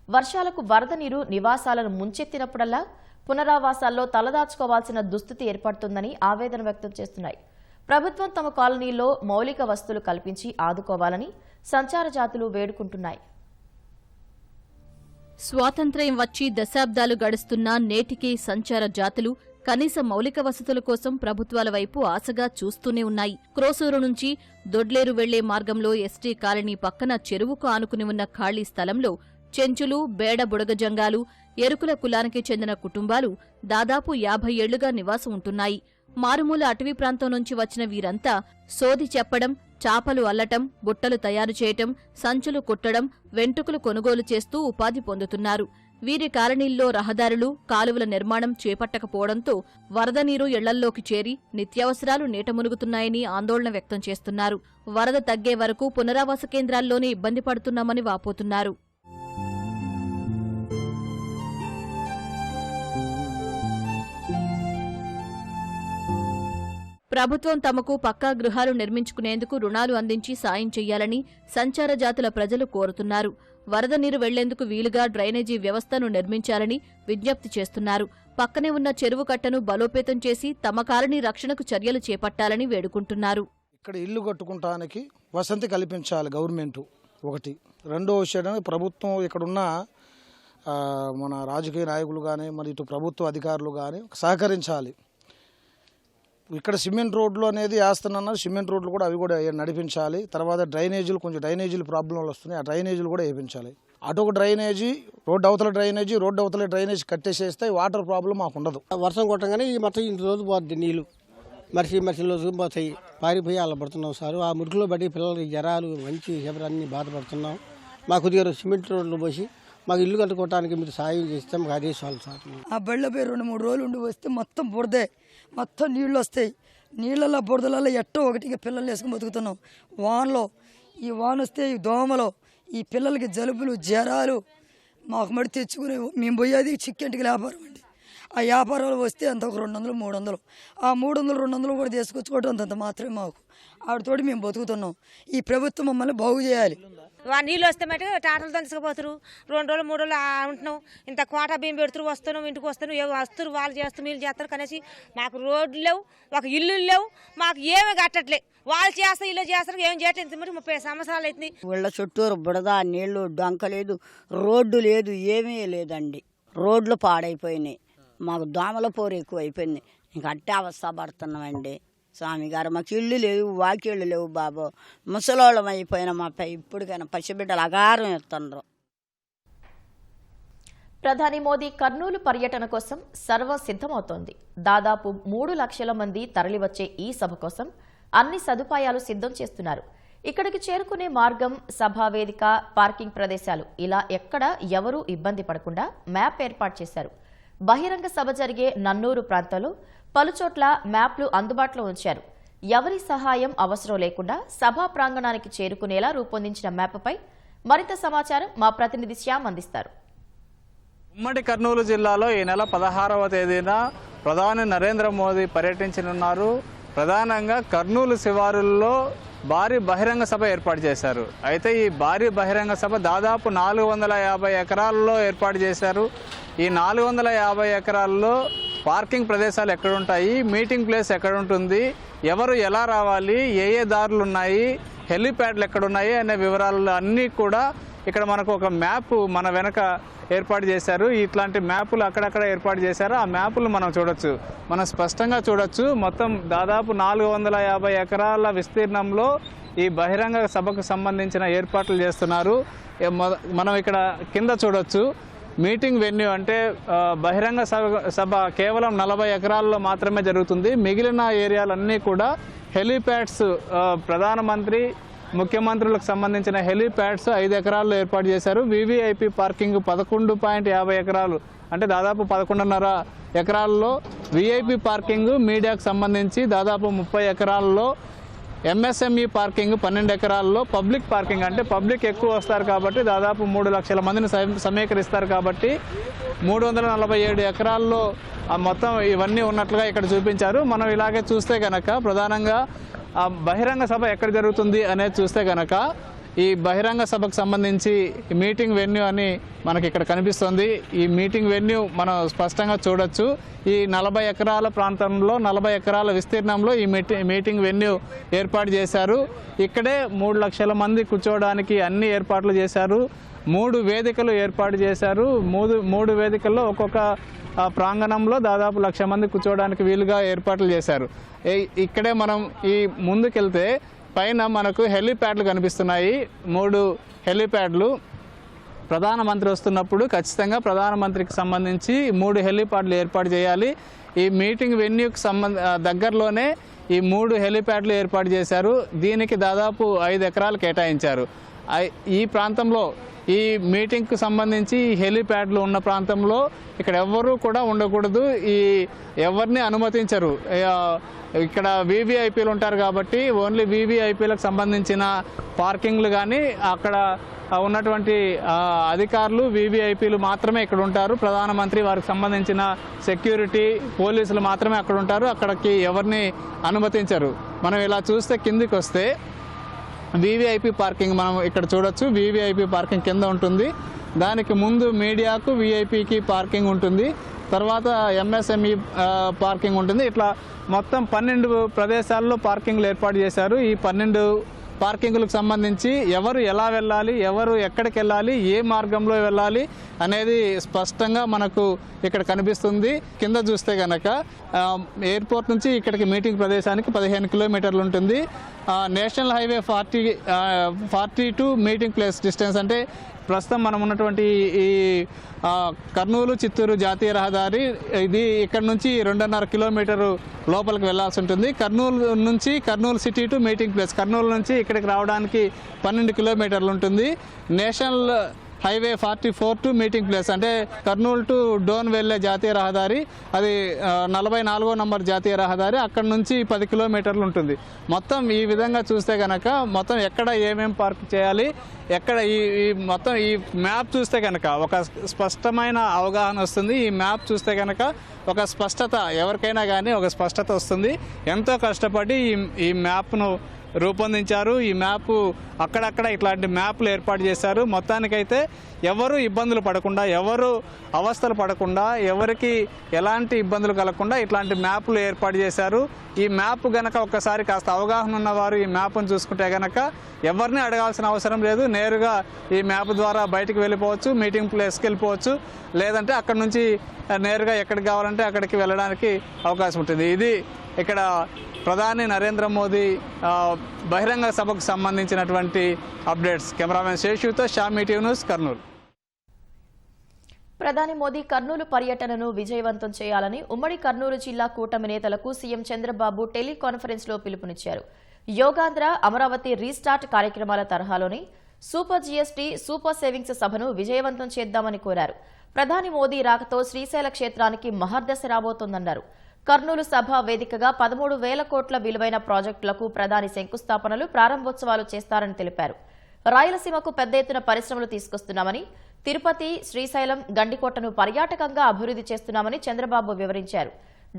వర్షాలకు వరద నీరు నివాసాలను ముంచెత్తినప్పుడల్లా పునరావాసాల్లో తలదాచుకోవాల్సిన దుస్థితి ఏర్పడుతుందని ఆవేదన వ్యక్తం చేస్తున్నాయి. ప్రభుత్వం తమ కాలనీల్లో మౌలిక వసతులు కల్పించి ఆదుకోవాలని సంచార జాతులు వేడుకుంటున్నాయి. స్వాతంత్ర్యం వచ్చి దశాబ్దాలు గడుస్తున్నా నేటికీ సంచార జాతులు కనీస మౌలిక వసతుల కోసం ప్రభుత్వాల వైపు ఆశగా చూస్తూనే ఉన్నాయి. క్రోసూరు నుంచి దొడ్లేరు వెళ్లే మార్గంలో ఎస్టీ కాలనీ పక్కన చెరువుకు ఆనుకుని ఉన్న ఖాళీ స్థలంలో చెంచులు, బేడ బుడగజంగాలు, ఎరుకుల కులానికి చెందిన కుటుంబాలు దాదాపు 50 ఏళ్లుగా నివాసం ఉంటున్నాయి. మారుమూల అటవీ ప్రాంతం నుంచి వచ్చిన వీరంతా సోది చెప్పడం, చాపలు అల్లటం, బుట్టలు తయారు చేయటం, సంచులు కుట్టడం, వెంట్రుకలు కొనుగోలు చేస్తూ ఉపాధి పొందుతున్నారు. వీరి కాలనీల్లో రహదారులు, కాలువల నిర్మాణం చేపట్టకపోవడంతో వరద నీరు ఇళ్లల్లోకి చేరి నిత్యావసరాలు నీట మునుగుతున్నాయని ఆందోళన వ్యక్తం చేస్తున్నారు. వరద తగ్గే వరకు పునరావాస కేంద్రాల్లోనే ఇబ్బంది పడుతున్నామని వాపోతున్నారు. ప్రభుత్వం తమకు పక్కా గృహాలు నిర్మించుకునేందుకు రుణాలు అందించి సాయం చెయ్యాలని సంచార జాతుల ప్రజలు కోరుతున్నారు. వరద నీరు వెళ్లేందుకు వీలుగా డ్రైనేజీ వ్యవస్థను నిర్మించాలని విజ్ఞప్తి చేస్తున్నారు. పక్కనే ఉన్న చెరువు కట్టను బలోపేతం చేసి తమ కాలనీ రక్షణకు చర్యలు చేపట్టాలని వేడుకుంటున్నారు. ఇక్కడ ఇల్లు కట్టుకుంటానికి వసతి కల్పించాలి గవర్నమెంట్ ఒకటి. రెండో విషయం, ప్రభుత్వం ఇక్కడున్న మన రాజకీయ నాయకులు కానీ మరి ఇటు ప్రభుత్వ అధికారులు కానీ సహకరించాలి. ఇక్కడ సిమెంట్ రోడ్లు అనేది వేస్తున్నారు, సిమెంట్ రోడ్లు కూడా అవి కూడా నడిపించాలి. తర్వాత డ్రైనేజీలు, కొంచెం డ్రైనేజీలు ప్రాబ్లంలు వస్తున్నాయి, ఆ డ్రైనేజీలు కూడా వేయించాలి. అటు ఒక డ్రైనేజీ, రోడ్డు అవతల డ్రైనేజీ కట్టేసేస్తే వాటర్ ప్రాబ్లం మాకు ఉండదు. వర్షం కొట్టగానే ఈ మొత్తం ఇంటి రోజు పోద్ది నీళ్ళు, మరిసి పోతాయి. పారిపోయి అలా పడుతున్నాం సార్. ఆ మురికిలో బట్టి పిల్లలకి జ్వరాలు, మంచి అన్ని బాధపడుతున్నాం. మాకు కొద్దిగా సిమెంట్ రోడ్లు పోసి మాకు ఇల్లు కట్టుకోవడానికి మీరు సాయం చేస్తే మాకు అదే చాలు సార్. ఆ బళ్ళపై 2-3 రోజులు ఉండి వస్తే మొత్తం బురదే, మొత్తం నీళ్ళు వస్తాయి. నీళ్ళల్లో బురదలలో ఎట్టో ఒకటిగా పిల్లలు వేసుకుని బతుకుతున్నాం. ఈ వాన వస్తే ఈ దోమలు, ఈ పిల్లలకి జలుబులు, జ్వరాలు మాకు మడి తెచ్చుకుని మేము పోయేది చిక్కెంటికి వ్యాపారం అండి. ఆ వ్యాపారాలు వస్తే అంత ఒక 200-300, ఆ 300-200 కూడా తీసుకొచ్చుకోవడం అంతంత మాత్రమే మాకు. ఆవిడతోటి మేము బతుకుతున్నాం. ఈ ప్రభుత్వం మమ్మల్ని బాగు చేయాలి. నీళ్ళు వస్తే మటు టాటలతో తీసుకుపోతారు. 2 రోజులు 3 రోజులు ఉంటున్నాం. ఇంత కోట బియ్యం పెడుతురు, వస్తున్నాం, ఇంటికి వస్తున్నాం, వస్తారు, వాళ్ళు చేస్తారు, వీళ్ళు చేస్తారు. కనేసి మాకు రోడ్లు లేవు, ఒక ఇల్లు లేవు, మాకు ఏమీ కట్టట్లే. వాళ్ళు చేస్తారు, ఇల్లు చేస్తారు, ఏం చేయట్లేదు. 30 సంవత్సరాలు అవుతుంది. వీళ్ళ చుట్టూరు బుడద, నీళ్లు, డొంక లేదు, రోడ్డు లేదు, ఏమీ లేదండి. రోడ్లు పాడైపోయినాయి. మాకు దోమల పోరు ఎక్కువ అయిపోయింది. ఇంకా అట్టే అవస్థ పడుతున్నామండి. స్వామి గారు మాకు ఇళ్ళు లేవు, వాకిళ్ళు లేవు బాబు. ముసలోళ్ళం అయిపోయిన మాపై ఇప్పటికైనా పసిబిడ్డలు అగారం ఎత్తుండ్రు. ప్రధాని మోదీ కర్నూలు పర్యటన కోసం సర్వం సిద్ధమవుతోంది. దాదాపు 3 లక్షల మంది తరలివచ్చే ఈ సభ కోసం అన్ని సదుపాయాలు సిద్ధం చేస్తున్నారు. ఇక్కడికి చేరుకునే మార్గం, సభా వేదిక, పార్కింగ్ ప్రదేశాలు ఇలా ఎక్కడ ఎవరూ ఇబ్బంది పడకుండా మ్యాప్ ఏర్పాటు చేశారు. బహిరంగ సభ జరిగే నన్నూరు ప్రాంతంలో పలుచోట్ల మ్యాప్లు అందుబాటులో ఉంచారు. ఎవరి సహాయం అవసరం లేకుండా సభా ప్రాంగణానికి చేరుకునేలా రూపొందించిన మ్యాప్పై మరింత సమాచారం మా ప్రతినిధి శ్యామ్ అందిస్తారు. ఉమ్మడి కర్నూలు జిల్లాలో ఈ నెల 16వ తేదీన ప్రధాని నరేంద్ర మోదీ పర్యటించనున్నారు. ప్రధానంగా కర్నూలు శివారుల్లో భారీ బహిరంగ సభ ఏర్పాటు చేశారు. అయితే ఈ భారీ బహిరంగ సభ దాదాపు 450 ఎకరాల్లో ఏర్పాటు చేశారు. ఈ 450 ఎకరాల్లో పార్కింగ్ ప్రదేశాలు ఎక్కడుంటాయి, మీటింగ్ ప్లేస్ ఎక్కడుంటుంది, ఎవరు ఎలా రావాలి, ఏ దారులు ఉన్నాయి, హెలిప్యాడ్లు ఎక్కడున్నాయి అనే వివరాలు అన్నీ కూడా ఇక్కడ మనకు ఒక మ్యాప్ మన వెనక ఏర్పాటు చేశారు. ఇట్లాంటి మ్యాపులు అక్కడక్కడ ఏర్పాటు చేశారు. ఆ మ్యాపులు మనం చూడొచ్చు, మనం స్పష్టంగా చూడొచ్చు. మొత్తం దాదాపు 450 ఎకరాల విస్తీర్ణంలో ఈ బహిరంగ సభకు సంబంధించిన ఏర్పాట్లు చేస్తున్నారు. మనం ఇక్కడ కింద చూడొచ్చు, మీటింగ్ వెన్యూ అంటే బహిరంగ సభ కేవలం 40 ఎకరాల్లో మాత్రమే జరుగుతుంది. మిగిలిన ఏరియాలన్నీ కూడా హెలిప్యాడ్స్, ప్రధానమంత్రి, ముఖ్యమంత్రులకు సంబంధించిన హెలిప్యాడ్స్ 5 ఎకరాల్లో ఏర్పాటు చేశారు. వివిఐపి పార్కింగ్ 11.50 ఎకరాలు అంటే దాదాపు 11.5 ఎకరాల్లో, విఐపి పార్కింగ్ మీడియాకు సంబంధించి దాదాపు 30 ఎకరాల్లో, ఎంఎస్ఎంఈ పార్కింగ్ 12 ఎకరాల్లో, పబ్లిక్ పార్కింగ్ అంటే పబ్లిక్ ఎక్కువ వస్తారు కాబట్టి దాదాపు 3 లక్షల మందిని సమీకరిస్తారు కాబట్టి 347 ఎకరాల్లో మొత్తం ఇవన్నీ ఉన్నట్లుగా ఇక్కడ చూపించారు. మనం ఇలాగే చూస్తే కనుక ప్రధానంగా ఆ బహిరంగ సభ ఎక్కడ జరుగుతుంది అనేది చూస్తే కనుక ఈ బహిరంగ సభకు సంబంధించి మీటింగ్ వెన్యూ అని మనకి ఇక్కడ కనిపిస్తుంది. ఈ మీటింగ్ వెన్యూ మనం స్పష్టంగా చూడొచ్చు. ఈ 40 ఎకరాల ప్రాంతంలో, 40 ఎకరాల విస్తీర్ణంలో ఈ మీటింగ్ వెన్యూ ఏర్పాటు చేశారు. ఇక్కడే 3 లక్షల మంది కూర్చోవడానికి అన్ని ఏర్పాట్లు చేశారు. 3 వేదికలు ఏర్పాటు చేశారు. 3 వేదికల్లో ఒక్కొక్క ప్రాంగణంలో దాదాపు 1,00,000 మంది కూర్చోవడానికి వీలుగా ఏర్పాట్లు చేశారు. ఇక్కడే మనం ఈ ముందుకెళ్తే పైన మనకు హెలిప్యాడ్లు కనిపిస్తున్నాయి. 3 హెలిప్యాడ్లు. ప్రధానమంత్రి వస్తున్నప్పుడు ఖచ్చితంగా ప్రధానమంత్రికి సంబంధించి 3 హెలీప్యాడ్లు ఏర్పాటు చేయాలి. ఈ మీటింగ్ వెన్యూకి దగ్గరలోనే ఈ 3 హెలీప్యాడ్లు ఏర్పాటు చేశారు. దీనికి దాదాపు 5 ఎకరాలు కేటాయించారు. ఈ ప్రాంతంలో ఈ మీటింగ్కు సంబంధించి హెలీప్యాడ్లు ఉన్న ప్రాంతంలో ఇక్కడ ఎవ్వరూ కూడా ఉండకూడదు, ఎవరిని అనుమతించరు. ఇక్కడ వీవీఐపీలు ఉంటారు కాబట్టి ఓన్లీ వీవీఐపీలకు సంబంధించిన పార్కింగ్లు కానీ అక్కడ ఉన్నటువంటి అధికారులు వీవీఐపీలు మాత్రమే ఇక్కడ ఉంటారు. ప్రధానమంత్రి వారికి సంబంధించిన సెక్యూరిటీ పోలీసులు మాత్రమే అక్కడ ఉంటారు. అక్కడికి ఎవరిని అనుమతించరు. మనం ఇలా చూస్తే కిందికి వస్తే వీవీఐపీ పార్కింగ్ మనం ఇక్కడ చూడొచ్చు. వీవీఐపీ పార్కింగ్ కింద ఉంటుంది. దానికి ముందు మీడియాకు వీఐపీకి పార్కింగ్ ఉంటుంది. తర్వాత ఎంఎస్ఎంఈ పార్కింగ్ ఉంటుంది. ఇట్లా మొత్తం 12 ప్రదేశాల్లో పార్కింగ్లు ఏర్పాటు చేశారు. ఈ 12 పార్కింగ్లకు సంబంధించి ఎవరు ఎలా వెళ్ళాలి, ఎవరు ఎక్కడికి వెళ్ళాలి, ఏ మార్గంలో వెళ్ళాలి అనేది స్పష్టంగా మనకు ఇక్కడ కనిపిస్తుంది. కింద చూస్తే కనుక ఎయిర్పోర్ట్ నుంచి ఇక్కడికి మీటింగ్ ప్రదేశానికి 15 కిలోమీటర్లు ఉంటుంది. National highway 42 meeting place distance అంటే ప్రస్తుతం మనం ఉన్నటువంటి ఈ కర్నూలు చిత్తూరు జాతీయ రహదారి ఇది ఇక్కడ నుంచి 2.5 కిలోమీటరు లోపలికి వెళ్లాల్సి ఉంటుంది. కర్నూలు నుంచి Kurnool city to meeting place, Kurnool నుంచి ఇక్కడికి రావడానికి 12 కిలోమీటర్లు ఉంటుంది. National highway 44 to meeting place అంటే కర్నూలు టు డోన్ వెళ్ళే జాతీయ రహదారి, అది 44వ నంబర్ జాతీయ రహదారి, అక్కడ నుంచి 10 కిలోమీటర్లు ఉంటుంది. మొత్తం ఈ విధంగా చూస్తే కనుక మొత్తం ఎక్కడ ఏమేం పార్క్ చేయాలి, ఎక్కడ ఈ మొత్తం ఈ మ్యాప్ చూస్తే కనుక ఒక స్పష్టమైన అవగాహన వస్తుంది. ఈ మ్యాప్ చూస్తే కనుక ఒక స్పష్టత, ఎవరికైనా కానీ ఒక స్పష్టత వస్తుంది. ఎంతో కష్టపడి ఈ మ్యాప్ను రూపొందించారు. ఈ మ్యాప్ అక్కడక్కడ ఇట్లాంటి మ్యాప్లు ఏర్పాటు చేశారు. మొత్తానికైతే ఎవరు ఇబ్బందులు పడకుండా, ఎవరు అవస్థలు పడకుండా, ఎవరికి ఎలాంటి ఇబ్బందులు కలగకుండా ఇట్లాంటి మ్యాప్లు ఏర్పాటు చేశారు. ఈ మ్యాప్ గనక ఒక్కసారి కాస్త అవగాహన ఉన్నవారు ఈ మ్యాప్ను చూసుకుంటే గనక ఎవరిని అడగాల్సిన అవసరం లేదు. నేరుగా ఈ మ్యాప్ ద్వారా బయటికి వెళ్ళిపోవచ్చు, మీటింగ్ ప్లేస్కి వెళ్ళిపోవచ్చు, లేదంటే అక్కడ నుంచి నేరుగా ఎక్కడికి కావాలంటే అక్కడికి వెళ్ళడానికి అవకాశం ఉంటుంది. ఇది ఇక్కడ ప్రధాని నరేంద్ర మోదీ బహిరంగ సభకు సంబంధించినటువంటి అప్డేట్స్. కెమెరామెన్ శేషుతో షామీ టీవీ న్యూస్, కర్నూలు. ప్రధాని మోదీ కర్నూలు పర్యటనను విజయవంతం చేయాలని ఉమ్మడి కర్నూలు జిల్లా కూటమి నేతలకు సీఎం చంద్రబాబు టెలికాన్ఫరెన్స్ లో పిలుపునిచ్చారు. యోగాంధ్ర అమరావతి రీస్టార్ట్ కార్యక్రమాల తరహాలోని సూపర్ జీఎస్టీ, సూపర్ సేవింగ్స్ సభను విజయవంతం చేద్దామని కోరారు. ప్రధాని మోదీ రాకతో శ్రీశైల క్షేత్రానికి మహర్దశ రాబోతోందన్నారు. కర్నూలు సభ వేదికగా 13,000 కోట్ల విలువైన ప్రాజెక్టులకు ప్రధాని శంకుస్థాపనలు, ప్రారంభోత్సవాలు చేస్తారని తెలిపారు. రాయలసీమకు పెద్ద ఎత్తున పరిశ్రమలు తీసుకొస్తున్నామని, తిరుపతి, శ్రీశైలం, గండికోటను పర్యాటకంగా అభివృద్ధి చేస్తున్నామని చంద్రబాబు వివరించారు.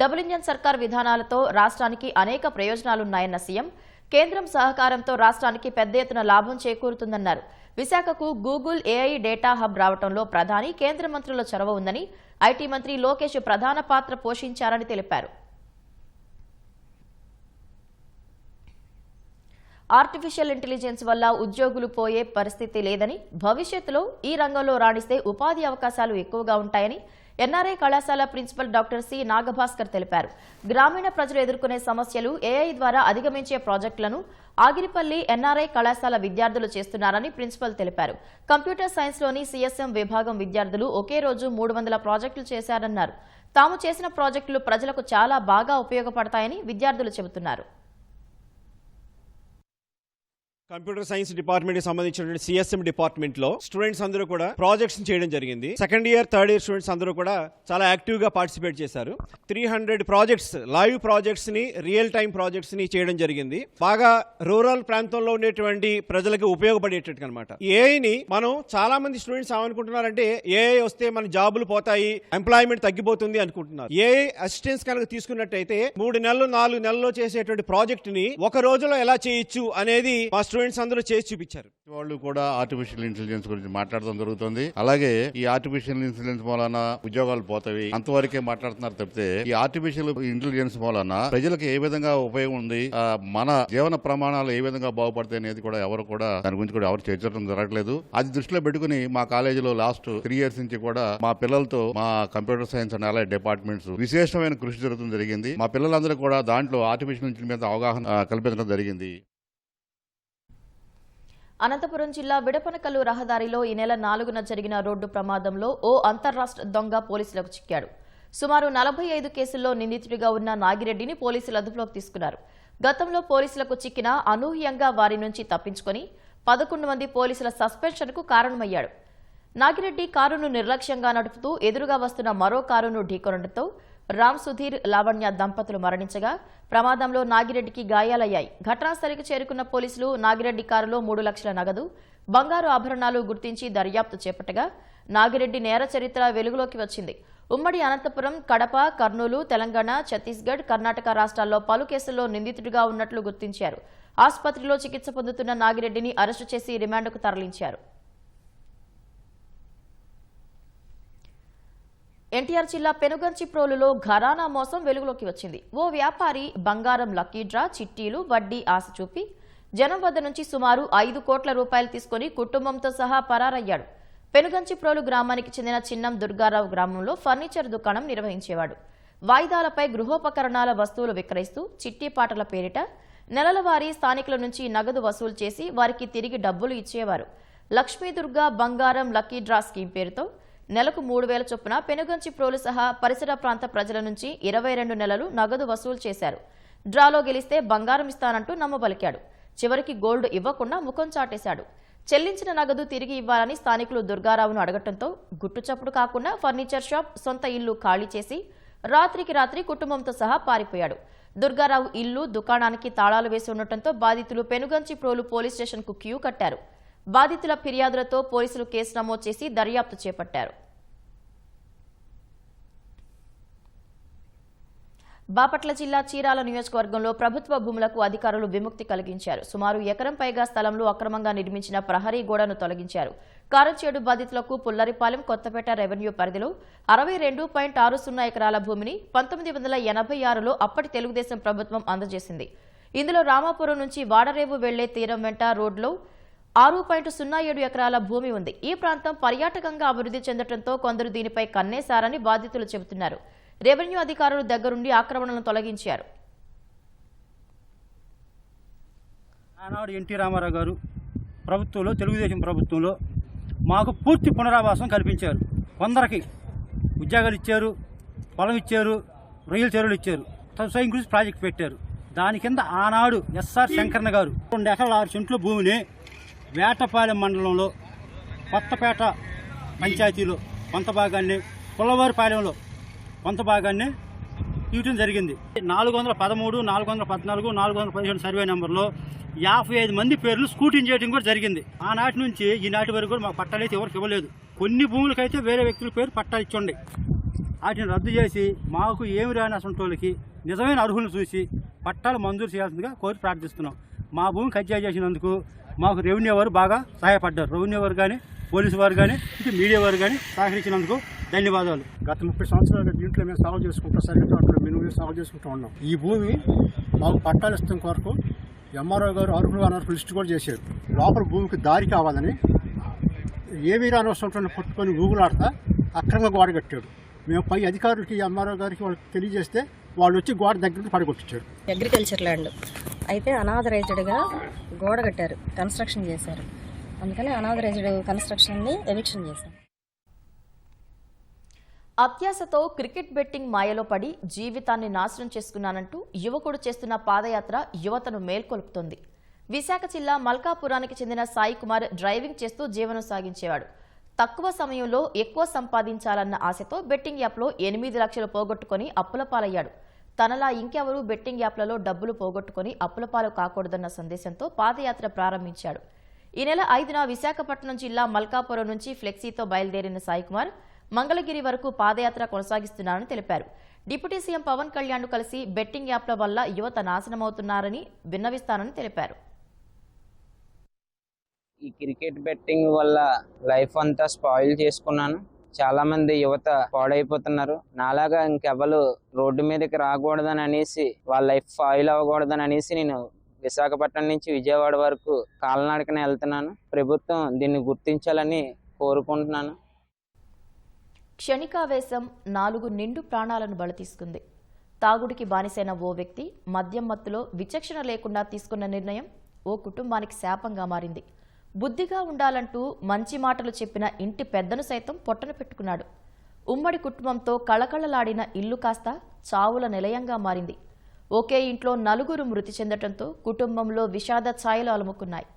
డబుల్ ఇంజన్ సర్కార్ విధానాలతో రాష్ట్రానికి అనేక ప్రయోజనాలున్నాయన్న సీఎం, కేంద్రం సహకారంతో రాష్ట్రానికి పెద్ద ఎత్తున లాభం చేకూరుతుందన్నారు. విశాఖకు గూగుల్ ఏఐ డేటా హబ్ రావడంలో ప్రధాని, కేంద్ర మంత్రుల చొరవ ఉందని, ఐటీ మంత్రి లోకేష్ ప్రధాన పాత్ర పోషించారని తెలిపారు. ఆర్టిఫిషియల్ ఇంటెలిజెన్స్ వల్ల ఉద్యోగులు పోయే పరిస్థితి లేదని, భవిష్యత్తులో ఈ రంగంలో రాణిస్తే ఉపాధి అవకాశాలు ఎక్కువగా ఉంటాయని ఎన్ఆర్ఐ కళాశాల ప్రిన్సిపల్ డాక్టర్ సి నాగభాస్కర్ తెలిపారు. గ్రామీణ ప్రజలు ఎదుర్కొనే సమస్యలు ఏఐ ద్వారా అధిగమించే ప్రాజెక్టులను ఆగిరిపల్లి ఎన్ఆర్ఐ కళాశాల విద్యార్థులు చేస్తున్నారని ప్రిన్సిపల్ తెలిపారు. కంప్యూటర్ సైన్స్లోని సిఎస్ఎం విభాగం విద్యార్థులు ఒకే రోజు 300 ప్రాజెక్టులు చేశారన్నారు. తాము చేసిన ప్రాజెక్టులు ప్రజలకు చాలా బాగా ఉపయోగపడతాయని విద్యార్థులు చెబుతున్నారు. కంప్యూటర్ సైన్స్ డిపార్ట్మెంట్ కి సంబంధించినటువంటి సిఎస్ఎం డిపార్ట్మెంట్ లో స్టూడెంట్స్ అందరూ కూడా ప్రాజెక్ట్స్ చేయడం జరిగింది. Second year, third year students అందరూ కూడా చాలా యాక్టివ్ గా పార్టిసిపేట్ చేశారు. 300 ప్రాజెక్ట్స్, లైవ్ ప్రాజెక్ట్స్ ని, రియల్ టైం ప్రాజెక్ట్స్ ని చేయడం జరిగింది. బాగా రూరల్ ప్రాంతంలో ఉండేటువంటి ప్రజలకు ఉపయోగపడేటట్టు అనమాట. ఏఐని మనం చాలా మంది స్టూడెంట్స్ ఏమనుకుంటున్నారంటే ఏఐ వస్తే మన జాబులు పోతాయి, ఎంప్లాయ్మెంట్ తగ్గిపోతుంది అనుకుంటున్నారు. ఏఐ అసిస్టెన్స్ కనుక తీసుకున్నట్టయితే 3 నెలలు 4 నెలల్లో చేసేటువంటి ప్రాజెక్ట్ ని ఒక రోజులో ఎలా చేయొచ్చు అనేది మా స్టూడెంట్స్ అందరూ చేసి చూపించారు. వాళ్ళు కూడా ఆర్టిఫిషియల్ ఇంటెలిజెన్స్ గురించి మాట్లాడడం జరుగుతుంది. అలాగే ఈ ఆర్టిఫిషియల్ ఇంటెలిజెన్స్ మూలన ఉద్యోగాలు పోతాయి అంతవరకే మాట్లాడుతున్నారు తప్పితే ఈ ఆర్టిఫిషియల్ ఇంటెలిజెన్స్ మూలన ప్రజలకు ఏ విధంగా ఉపయోగం ఉంది, మన జీవన ప్రమాణాలు ఏ విధంగా బాగుపడతాయి అనేది కూడా ఎవరు కూడా దాని గురించి కూడా ఎవరు చర్చించడం జరగలేదు. అది దృష్టిలో పెట్టుకుని మా కాలేజీలో లాస్ట్ 3 years నుంచి కూడా మా పిల్లలతో మా కంప్యూటర్ సైన్స్ అండ్ అలాగే డిపార్ట్మెంట్స్ విశేషమైన కృషి జరుగుతుంది జరిగింది. మా పిల్లలందరూ కూడా దాంట్లో ఆర్టిఫిషియల్ ఇంటెలిజెన్స్ మీద అవగాహన కల్పించడం జరిగింది. అనంతపురం జిల్లా విడపనకల్లు రహదారిలో ఈ నెల 4న జరిగిన రోడ్డు ప్రమాదంలో ఓ అంతర్రాష్ట్ర దొంగ పోలీసులకు చిక్కాడు. సుమారు 45 కేసుల్లో నిందితుడిగా ఉన్న నాగిరెడ్డిని పోలీసులు అదుపులోకి తీసుకున్నారు. గతంలో పోలీసులకు చిక్కిన అనూహ్యంగా వారి నుంచి తప్పించుకొని 11 మంది పోలీసుల సస్పెన్షన్కు కారణమయ్యాడు. నాగిరెడ్డి కారును నిర్లక్ష్యంగా నడుపుతూ ఎదురుగా వస్తున్న మరో కారును ఢీకొనడంతో రామ్ సుధీర్, లావణ్య దంపతులు మరణించగా ప్రమాదంలో నాగిరెడ్డికి గాయాలయ్యాయి. ఘటనాస్థలికి చేరుకున్న పోలీసులు నాగిరెడ్డి కారులో 3 లక్షల నగదు, బంగారు ఆభరణాలు గుర్తించి దర్యాప్తు చేపట్టగా నాగిరెడ్డి నేర చరిత్ర వెలుగులోకి వచ్చింది. ఉమ్మడి అనంతపురం, కడప, కర్నూలు, తెలంగాణ, ఛత్తీస్గఢ్, కర్ణాటక రాష్ట్రాల్లో పలు కేసుల్లో నిందితుడిగా ఉన్నట్లు గుర్తించారు. ఆసుపత్రిలో చికిత్స పొందుతున్న నాగిరెడ్డిని అరెస్టు చేసి రిమాండ్కు తరలించారు. ఎన్టీఆర్ జిల్లా పెనుగంచిప్రోలులో ఘరానా మోసం వెలుగులోకి వచ్చింది. ఓ వ్యాపారి బంగారం లక్కీ డ్రా, చిట్టీలు, వడ్డీ ఆశ చూపి జనం వద్ద నుంచి సుమారు 5 కోట్ల రూపాయలు తీసుకుని కుటుంబంతో సహా పరారయ్యాడు. పెనుగంచిప్రోలు గ్రామానికి చెందిన చిన్నం దుర్గారావు గ్రామంలో ఫర్నిచర్ దుకాణం నిర్వహించేవాడు. వాయిదాలపై గృహోపకరణాల వస్తువులు విక్రయిస్తూ చిట్టి పాటల పేరిట నెలల వారీ స్థానికుల నుంచి నగదు వసూలు చేసి వారికి తిరిగి డబ్బులు ఇచ్చేవారు. లక్ష్మీదుర్గ బంగారం లక్కీ డ్రా స్కీమ్ పేరుతో నెలకు 3,000 చొప్పున పెనుగంచిప్రోలు సహా పరిసర ప్రాంత ప్రజల నుంచి 22 నెలలు నగదు వసూలు చేశారు. డ్రాలో గెలిస్తే బంగారం ఇస్తానంటూ నమ్మబలికాడు. చివరికి గోల్డ్ ఇవ్వకుండా ముఖం చాటేశాడు. చెల్లించిన నగదు తిరిగి ఇవ్వాలని స్థానికులు దుర్గారావును అడగటంతో గుట్టుచప్పుడు కాకుండా ఫర్నిచర్ షాప్, సొంత ఇల్లు ఖాళీ చేసి రాత్రికి రాత్రి కుటుంబంతో సహా పారిపోయాడు. దుర్గారావు ఇల్లు, దుకాణానికి తాళాలు వేసి ఉండటంతో బాధితులు పెనుగంచిప్రోలు పోలీస్ స్టేషన్కు క్యూ కట్టారు. బాధితుల ఫిర్యాదులతో పోలీసులు కేసు నమోదు చేసి దర్యాప్తు చేపట్టారు. బాపట్ల జిల్లా చీరాల నియోజకవర్గంలో ప్రభుత్వ భూములకు అధికారులు విముక్తి కలిగించారు. సుమారు ఎకరం పైగా స్థలంలో అక్రమంగా నిర్మించిన ప్రహరీ గోడను తొలగించారు. కారంచేడు బాధితులకు పుల్లరిపాలెం, కొత్తపేట రెవెన్యూ పరిధిలో 62.60 ఎకరాల భూమిని 1986లో అప్పటి తెలుగుదేశం ప్రభుత్వం అందజేసింది. ఇందులో రామాపురం నుంచి వాడరేవు వెళ్లే తీరం వెంట రోడ్లో 6.07 ఎకరాల భూమి ఉంది. ఈ ప్రాంతం పర్యాటకంగా అభివృద్ధి చెందడంతో కొందరు దీనిపై కన్నేశారని బాధితులు చెబుతున్నారు. రెవెన్యూ అధికారులు దగ్గరుండి ఆక్రమణలను తొలగించారు. ఆనాడు ఎన్టీ రామారావు గారు ప్రభుత్వంలో, తెలుగుదేశం ప్రభుత్వంలో మాకు పూర్తి పునరావాసం కల్పించారు. కొందరికి ఉద్యోగాలు ఇచ్చారు, పొలం ఇచ్చారు, రొయ్యల చెరువులు ఇచ్చారు, స్వయం కృషి ప్రాజెక్టు పెట్టారు. దాని కింద ఆనాడు ఎస్ఆర్ శంకరన్న గారు 2 ఎకరాల 6 సెంట్ల భూమిని వేటపాలెం మండలంలో కొత్తపేట పంచాయతీలో కొంత భాగాన్ని, పుల్లవారిపాలెంలో కొంత భాగాన్ని ఇవ్వడం జరిగింది. 413, 414, 417 సర్వే నెంబర్లో 55 మంది పేర్లు స్కూటింగ్ చేయడం కూడా జరిగింది. ఆనాటి నుంచి ఈనాటి వరకు కూడా మాకు పట్టాలు అయితే ఎవరికి ఇవ్వలేదు. కొన్ని భూములకైతే వేరే వ్యక్తుల పేరు పట్టాలు ఇచ్చండి. వాటిని రద్దు చేసి మాకు ఏమి రాని అసంటోళ్ళకి నిజమైన అర్హులను చూసి పట్టాలు మంజూరు చేయాల్సిందిగా కోరి ప్రార్థిస్తున్నాం. మా భూమి కబ్జా చేసినందుకు మాకు రెవెన్యూ వారు బాగా సహాయపడ్డారు. రెవెన్యూ వారు కానీ, పోలీసు వారు కానీ, ఇంకా మీడియా వారు కానీ సహకరించినందుకు ధన్యవాదాలు. గత 30 సంవత్సరాలుగా దీంట్లో మేము సాగు చేసుకుంటాం, సరిగ్గా అక్కడ మేము సాగు చేసుకుంటూ ఉన్నాం. ఈ భూమి మాకు పట్టాలు ఇస్తాం కొరకు ఎంఆర్ఓ గారు అర్హులు అనర్హులు లిస్టు కూడా చేశారు. లోపల భూమికి దారి కావాలని ఏమీ రానవసరం పట్టుకొని ఊగులాడతా అక్రమంగా గోడ కట్టాడు. మేము పై అధికారులకి, ఎంఆర్ఓ గారికి వాళ్ళకి తెలియజేస్తే వాళ్ళు వచ్చి గోడ దగ్గర పడగొట్టించారు. అగ్రికల్చర్ ల్యాండ్ అయితే అనాథరైజ్డ్గా గోడ కట్టారు, కన్స్ట్రక్షన్ చేశారు. అందుకని అనాథరైజ్డ్ కన్స్ట్రక్షన్ని ఎవిక్షన్ చేశారు. అత్యాశతో క్రికెట్ బెట్టింగ్ మాయలో పడి జీవితాన్ని నాశనం చేసుకున్నానంటూ యువకుడు చేస్తున్న పాదయాత్ర యువతను మేల్కొల్పుతోంది. విశాఖ జిల్లా మల్కాపురానికి చెందిన సాయి కుమార్ డ్రైవింగ్ చేస్తూ జీవనం సాగించేవాడు. తక్కువ సమయంలో ఎక్కువ సంపాదించాలన్న ఆశతో బెట్టింగ్ యాప్లో 8 లక్షలు పోగొట్టుకుని అప్పుల పాలయ్యాడు. తనలా ఇంకెవరూ బెట్టింగ్ యాప్లలో డబ్బులు పోగొట్టుకుని అప్పుల పాలు కాకూడదన్న సందేశంతో పాదయాత్ర ప్రారంభించాడు. ఈ నెల 5న విశాఖపట్నం జిల్లా మల్కాపురం నుంచి ఫ్లెక్సీతో బయలుదేరిన సాయి కుమార్ మంగళగిరి వరకు పాదయాత్ర కొనసాగిస్తున్నారని తెలిపారు. డిప్యూటీ సీఎం పవన్ కళ్యాణ్ కలిసి బెట్టింగ్ యాప్ల వల్ల యువత నాశనమవుతున్నారని విన్నవిస్తానని తెలిపారు. ఈ క్రికెట్ బెట్టింగ్ వల్ల లైఫ్ అంతా స్పాయిల్ చేసుకున్నాను. చాలా మంది యువత పాడైపోతున్నారు. నాలాగా ఇంకెవరు రోడ్డు మీదకి రాకూడదని అనేసి, వాళ్ళ లైఫ్ స్పాయిల్ అవ్వకూడదని అనేసి నేను విశాఖపట్నం నుంచి విజయవాడ వరకు కాలినడకన వెళ్తున్నాను. ప్రభుత్వం దీన్ని గుర్తించాలని కోరుకుంటున్నాను. క్షణికావేశం 4 నిండు ప్రాణాలను బలితీసుకుంది. తాగుడికి బానిసైన ఓ వ్యక్తి మద్యం మత్తులో విచక్షణ లేకుండా తీసుకున్న నిర్ణయం ఓ కుటుంబానికి శాపంగా మారింది. బుద్ధిగా ఉండాలంటూ మంచి మాటలు చెప్పిన ఇంటి పెద్దను సైతం పొట్టన పెట్టుకున్నాడు. ఉమ్మడి కుటుంబంతో కళకళలాడిన ఇల్లు కాస్త చావుల నిలయంగా మారింది. ఒకే ఇంట్లో 4 మృతి చెందటంతో కుటుంబంలో విషాద ఛాయలు అలుముకున్నాయి.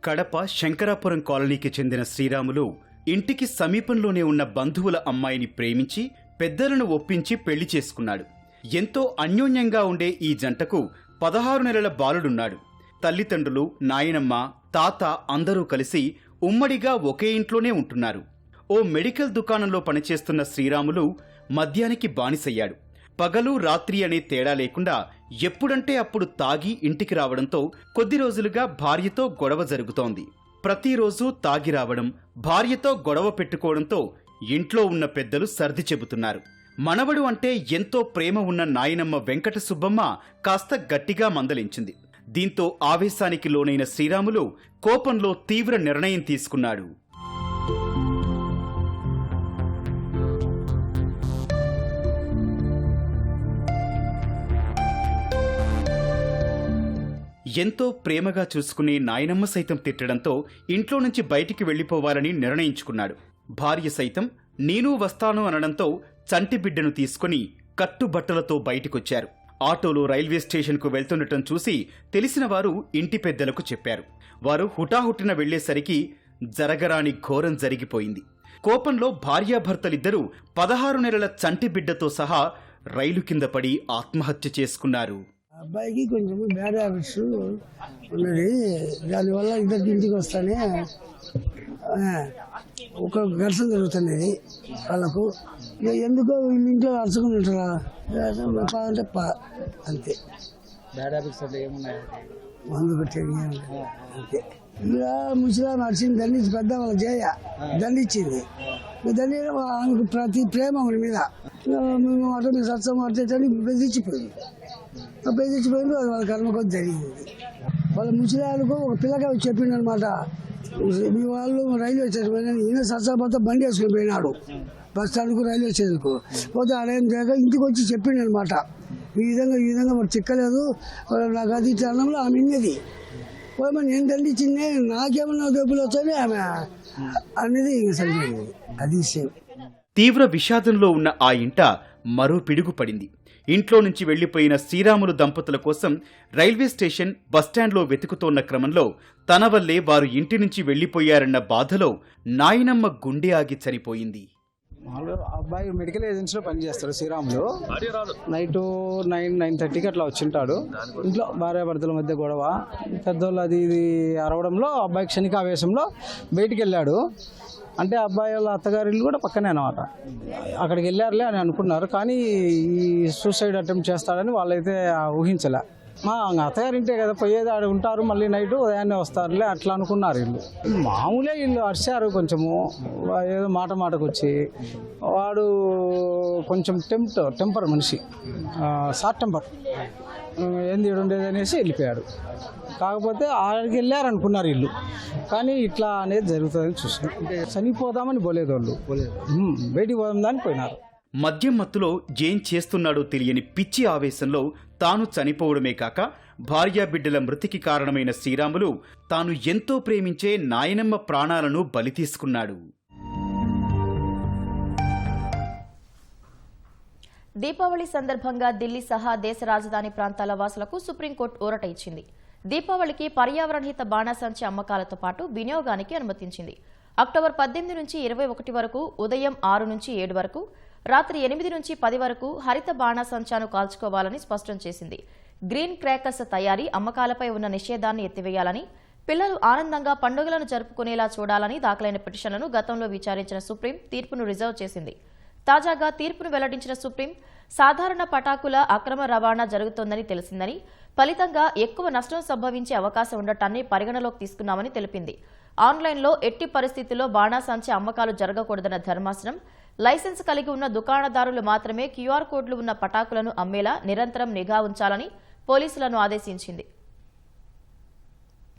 కడప శంకరాపురం కాలనీకి చెందిన శ్రీరాములు ఇంటికి సమీపంలోనే ఉన్న బంధువుల అమ్మాయిని ప్రేమించి పెద్దలను ఒప్పించి పెళ్లి చేసుకున్నాడు. ఎంతో అన్యోన్యంగా ఉండే ఈ జంటకు 16 నెలల బాలుడున్నాడు. తల్లిదండ్రులు, నాయనమ్మ, తాత అందరూ కలిసి ఉమ్మడిగా ఒకే ఇంట్లోనే ఉంటున్నారు. ఓ మెడికల్ దుకాణంలో పనిచేస్తున్న శ్రీరాములు మద్యానికి బానిసయ్యాడు. పగలు రాత్రి అనే తేడా లేకుండా ఎప్పుడంటే అప్పుడు తాగి ఇంటికి రావడంతో కొద్ది రోజులుగా భార్యతో గొడవ జరుగుతోంది. ప్రతిరోజు తాగి రావడం, భార్యతో గొడవ పెట్టుకోవడంతో ఇంట్లో ఉన్న పెద్దలు సర్ది చెబుతున్నారు. మనవడు అంటే ఎంతో ప్రేమ ఉన్న నాయనమ్మ వెంకట సుబ్బమ్మ కాస్త గట్టిగా మందలించింది. దీంతో ఆవేశానికి లోనైన శ్రీరాములు కోపంలో తీవ్ర నిర్ణయం తీసుకున్నాడు. ఎంతో ప్రేమగా చూసుకునే నాయనమ్మ సైతం తిట్టడంతో ఇంట్లో నుంచి బయటికి వెళ్లిపోవాలని నిర్ణయించుకున్నాడు. భార్య సైతం నేను వస్తాను అనడంతో చంటి బిడ్డను తీసుకుని కట్టుబట్టలతో బయటికొచ్చారు. ఆటోలో రైల్వే స్టేషన్కు వెళ్తుండటం చూసి తెలిసిన వారు ఇంటి పెద్దలకు చెప్పారు. వారు హుటాహుటిన వెళ్లేసరికి జరగరాని ఘోరం జరిగిపోయింది. కోపంలో భార్యాభర్తలిద్దరూ 16 నెలల చంటి బిడ్డతో సహా రైలు కింద పడి ఆత్మహత్య చేసుకున్నారు. అబ్బాయికి కొంచెం బ్యాడ్ హ్యాబిట్స్ ఉన్నది. దానివల్ల ఇద్దరికి ఇంటికి వస్తానే ఒక ఘర్షణ జరుగుతున్నది వాళ్ళకు. ఎందుకో వీళ్ళ ఇంట్లో అరుచుకుని ఉంటారా అంటే అంతే. బ్యాడ్ హ్యాబిట్స్ అంటే ఏమున్నాయి? మందు పెట్టేది అంతే. ఇలా ముసలా నడిచింది దండించి పెద్ద వాళ్ళ జయ దండించింది. దండి ఆమెకు ప్రతి ప్రేమ ఆమె మీద మేము అటు మీరు సత్సం అట్టేటని బెదిరించిపోయింది. బెదిరించిపోయింది. అది వాళ్ళ కర్మ కొద్ది జరిగింది. వాళ్ళ ముసలాలకు ఒక పిల్లగా చెప్పిండు అనమాట, మీ వాళ్ళు రైల్వే స్టేషన్ పోయినా ఈయన సత్సంతో బండి వేసుకుని పోయినాడు బస్ స్టాండ్కు రైల్వే స్టేషన్కు పోతే ఆడేం చేయక ఇంటికి వచ్చి చెప్పిండు అనమాట, ఈ విధంగా మరి చిక్కలేదు నాకు అది ఇట్లా అన్నంలో ఆమె ఇన్నది పోయమని నేను దండించింది నాకేమన్నా డబ్బులు వచ్చాయి ఆమె అనేది సరిపోయింది. అది విషయం. తీవ్ర విషాదంలో ఉన్న ఆ ఇంట మరో పిడుగు పడింది. ఇంట్లో నుంచి వెళ్లిపోయిన శ్రీరాములు దంపతుల కోసం రైల్వే స్టేషన్, బస్టాండ్లో వెతుకుతోన్న క్రమంలో తన వల్లే వారు ఇంటి నుంచి వెళ్లిపోయారన్న బాధలో నాయనమ్మ గుండె ఆగి చనిపోయింది. అబ్బాయి మెడికల్ ఏజెన్సీలో పనిచేస్తాడు శ్రీరాములు. నైట్ 9-9:30కి అట్లా వచ్చింటాడు. ఇంట్లో భార్యాభర్తల మధ్య గొడవ, పెద్దోళ్ళు అది ఇది అరవడంలో అబ్బాయి క్షణికావేశంలో బయటికి వెళ్ళాడు. అంటే అబ్బాయి వాళ్ళ అత్తగారి ఇల్లు కూడా పక్కనే అనమాట. అక్కడికి వెళ్ళారులే అని అనుకున్నారు, కానీ ఈ సూసైడ్ అటెంప్ట్ చేస్తాడని వాళ్ళైతే ఊహించలే. మా అత్తగారింటే కదా పోయేది, ఆడ ఉంటారు, మళ్ళీ నైట్ ఉదయాన్నే వస్తారులే అట్లా అనుకున్నారు. ఇల్లు మామూలే, ఇల్లు అరిచారు కొంచెము, ఏదో మాటకు వచ్చి. వాడు కొంచెం టెంపర్ మనిషి, షార్ట్ టెంపర్, ఏంది ఉండేది అనేసి వెళ్ళిపోయాడు. కాకపోతే ఆడికి వెళ్ళారు అనుకున్నారు ఇల్లు, కానీ ఇట్లా అనేది జరుగుతుందని చూసారు. చనిపోదామని పోలేదు వాళ్ళు, బయటికి పోదామని పోయినారు. మద్యం మత్తులో ఏం చేస్తున్నాడో తెలియని పిచ్చి ఆవేశంలో తాను చనిపోవడమే కాక భార్యాబిడ్డల మృతికి కారణమైన శ్రీరాములు తాను ఎంతో ప్రేమించే నాయనమ్మ ప్రాణాలను బలి తీసుకున్నాడు. దీపావళి సందర్భంగా ఢిల్లీ సహా దేశ రాజధాని ప్రాంతాల వాసులకు సుప్రీంకోర్టు ఊరట ఇచ్చింది. దీపావళికి పర్యావరణహిత బాణాసంచా అమ్మకాలతో పాటు వినియోగానికి అనుమతించింది. అక్టోబర్ 18 నుంచి 21 వరకు ఉదయం 6 నుంచి 7 వరకు, రాత్రి 8 నుంచి 10 వరకు హరిత బాణాసంచాను కాల్చుకోవాలని స్పష్టం చేసింది. గ్రీన్ క్రాకర్స్ తయారీ, అమ్మకాలపై ఉన్న నిషేధాన్ని ఎత్తివేయాలని, పిల్లలు ఆనందంగా పండుగలను జరుపుకునేలా చూడాలని దాఖలైన పిటిషన్లను గతంలో విచారించిన సుప్రీం తీర్పును రిజర్వ్ చేసింది. తాజాగా తీర్పును వెల్లడించిన సుప్రీం సాధారణ పటాకుల అక్రమ రవాణా జరుగుతోందని తెలిసిందని, ఫలితంగా ఎక్కువ నష్టం సంభవించే అవకాశం ఉండటాన్ని పరిగణలోకి తీసుకున్నామని తెలిపింది. ఆన్లైన్లో ఎట్టి పరిస్థితుల్లో బాణాసంచా అమ్మకాలు జరగకూడదన్న ధర్మాసనం లైసెన్స్ కలిగి ఉన్న దుకాణదారులు మాత్రమే క్యూఆర్ కోడ్లు ఉన్న పటాకులను అమ్మేలా నిరంతరం నిఘా ఉంచాలని పోలీసులను ఆదేశించింది.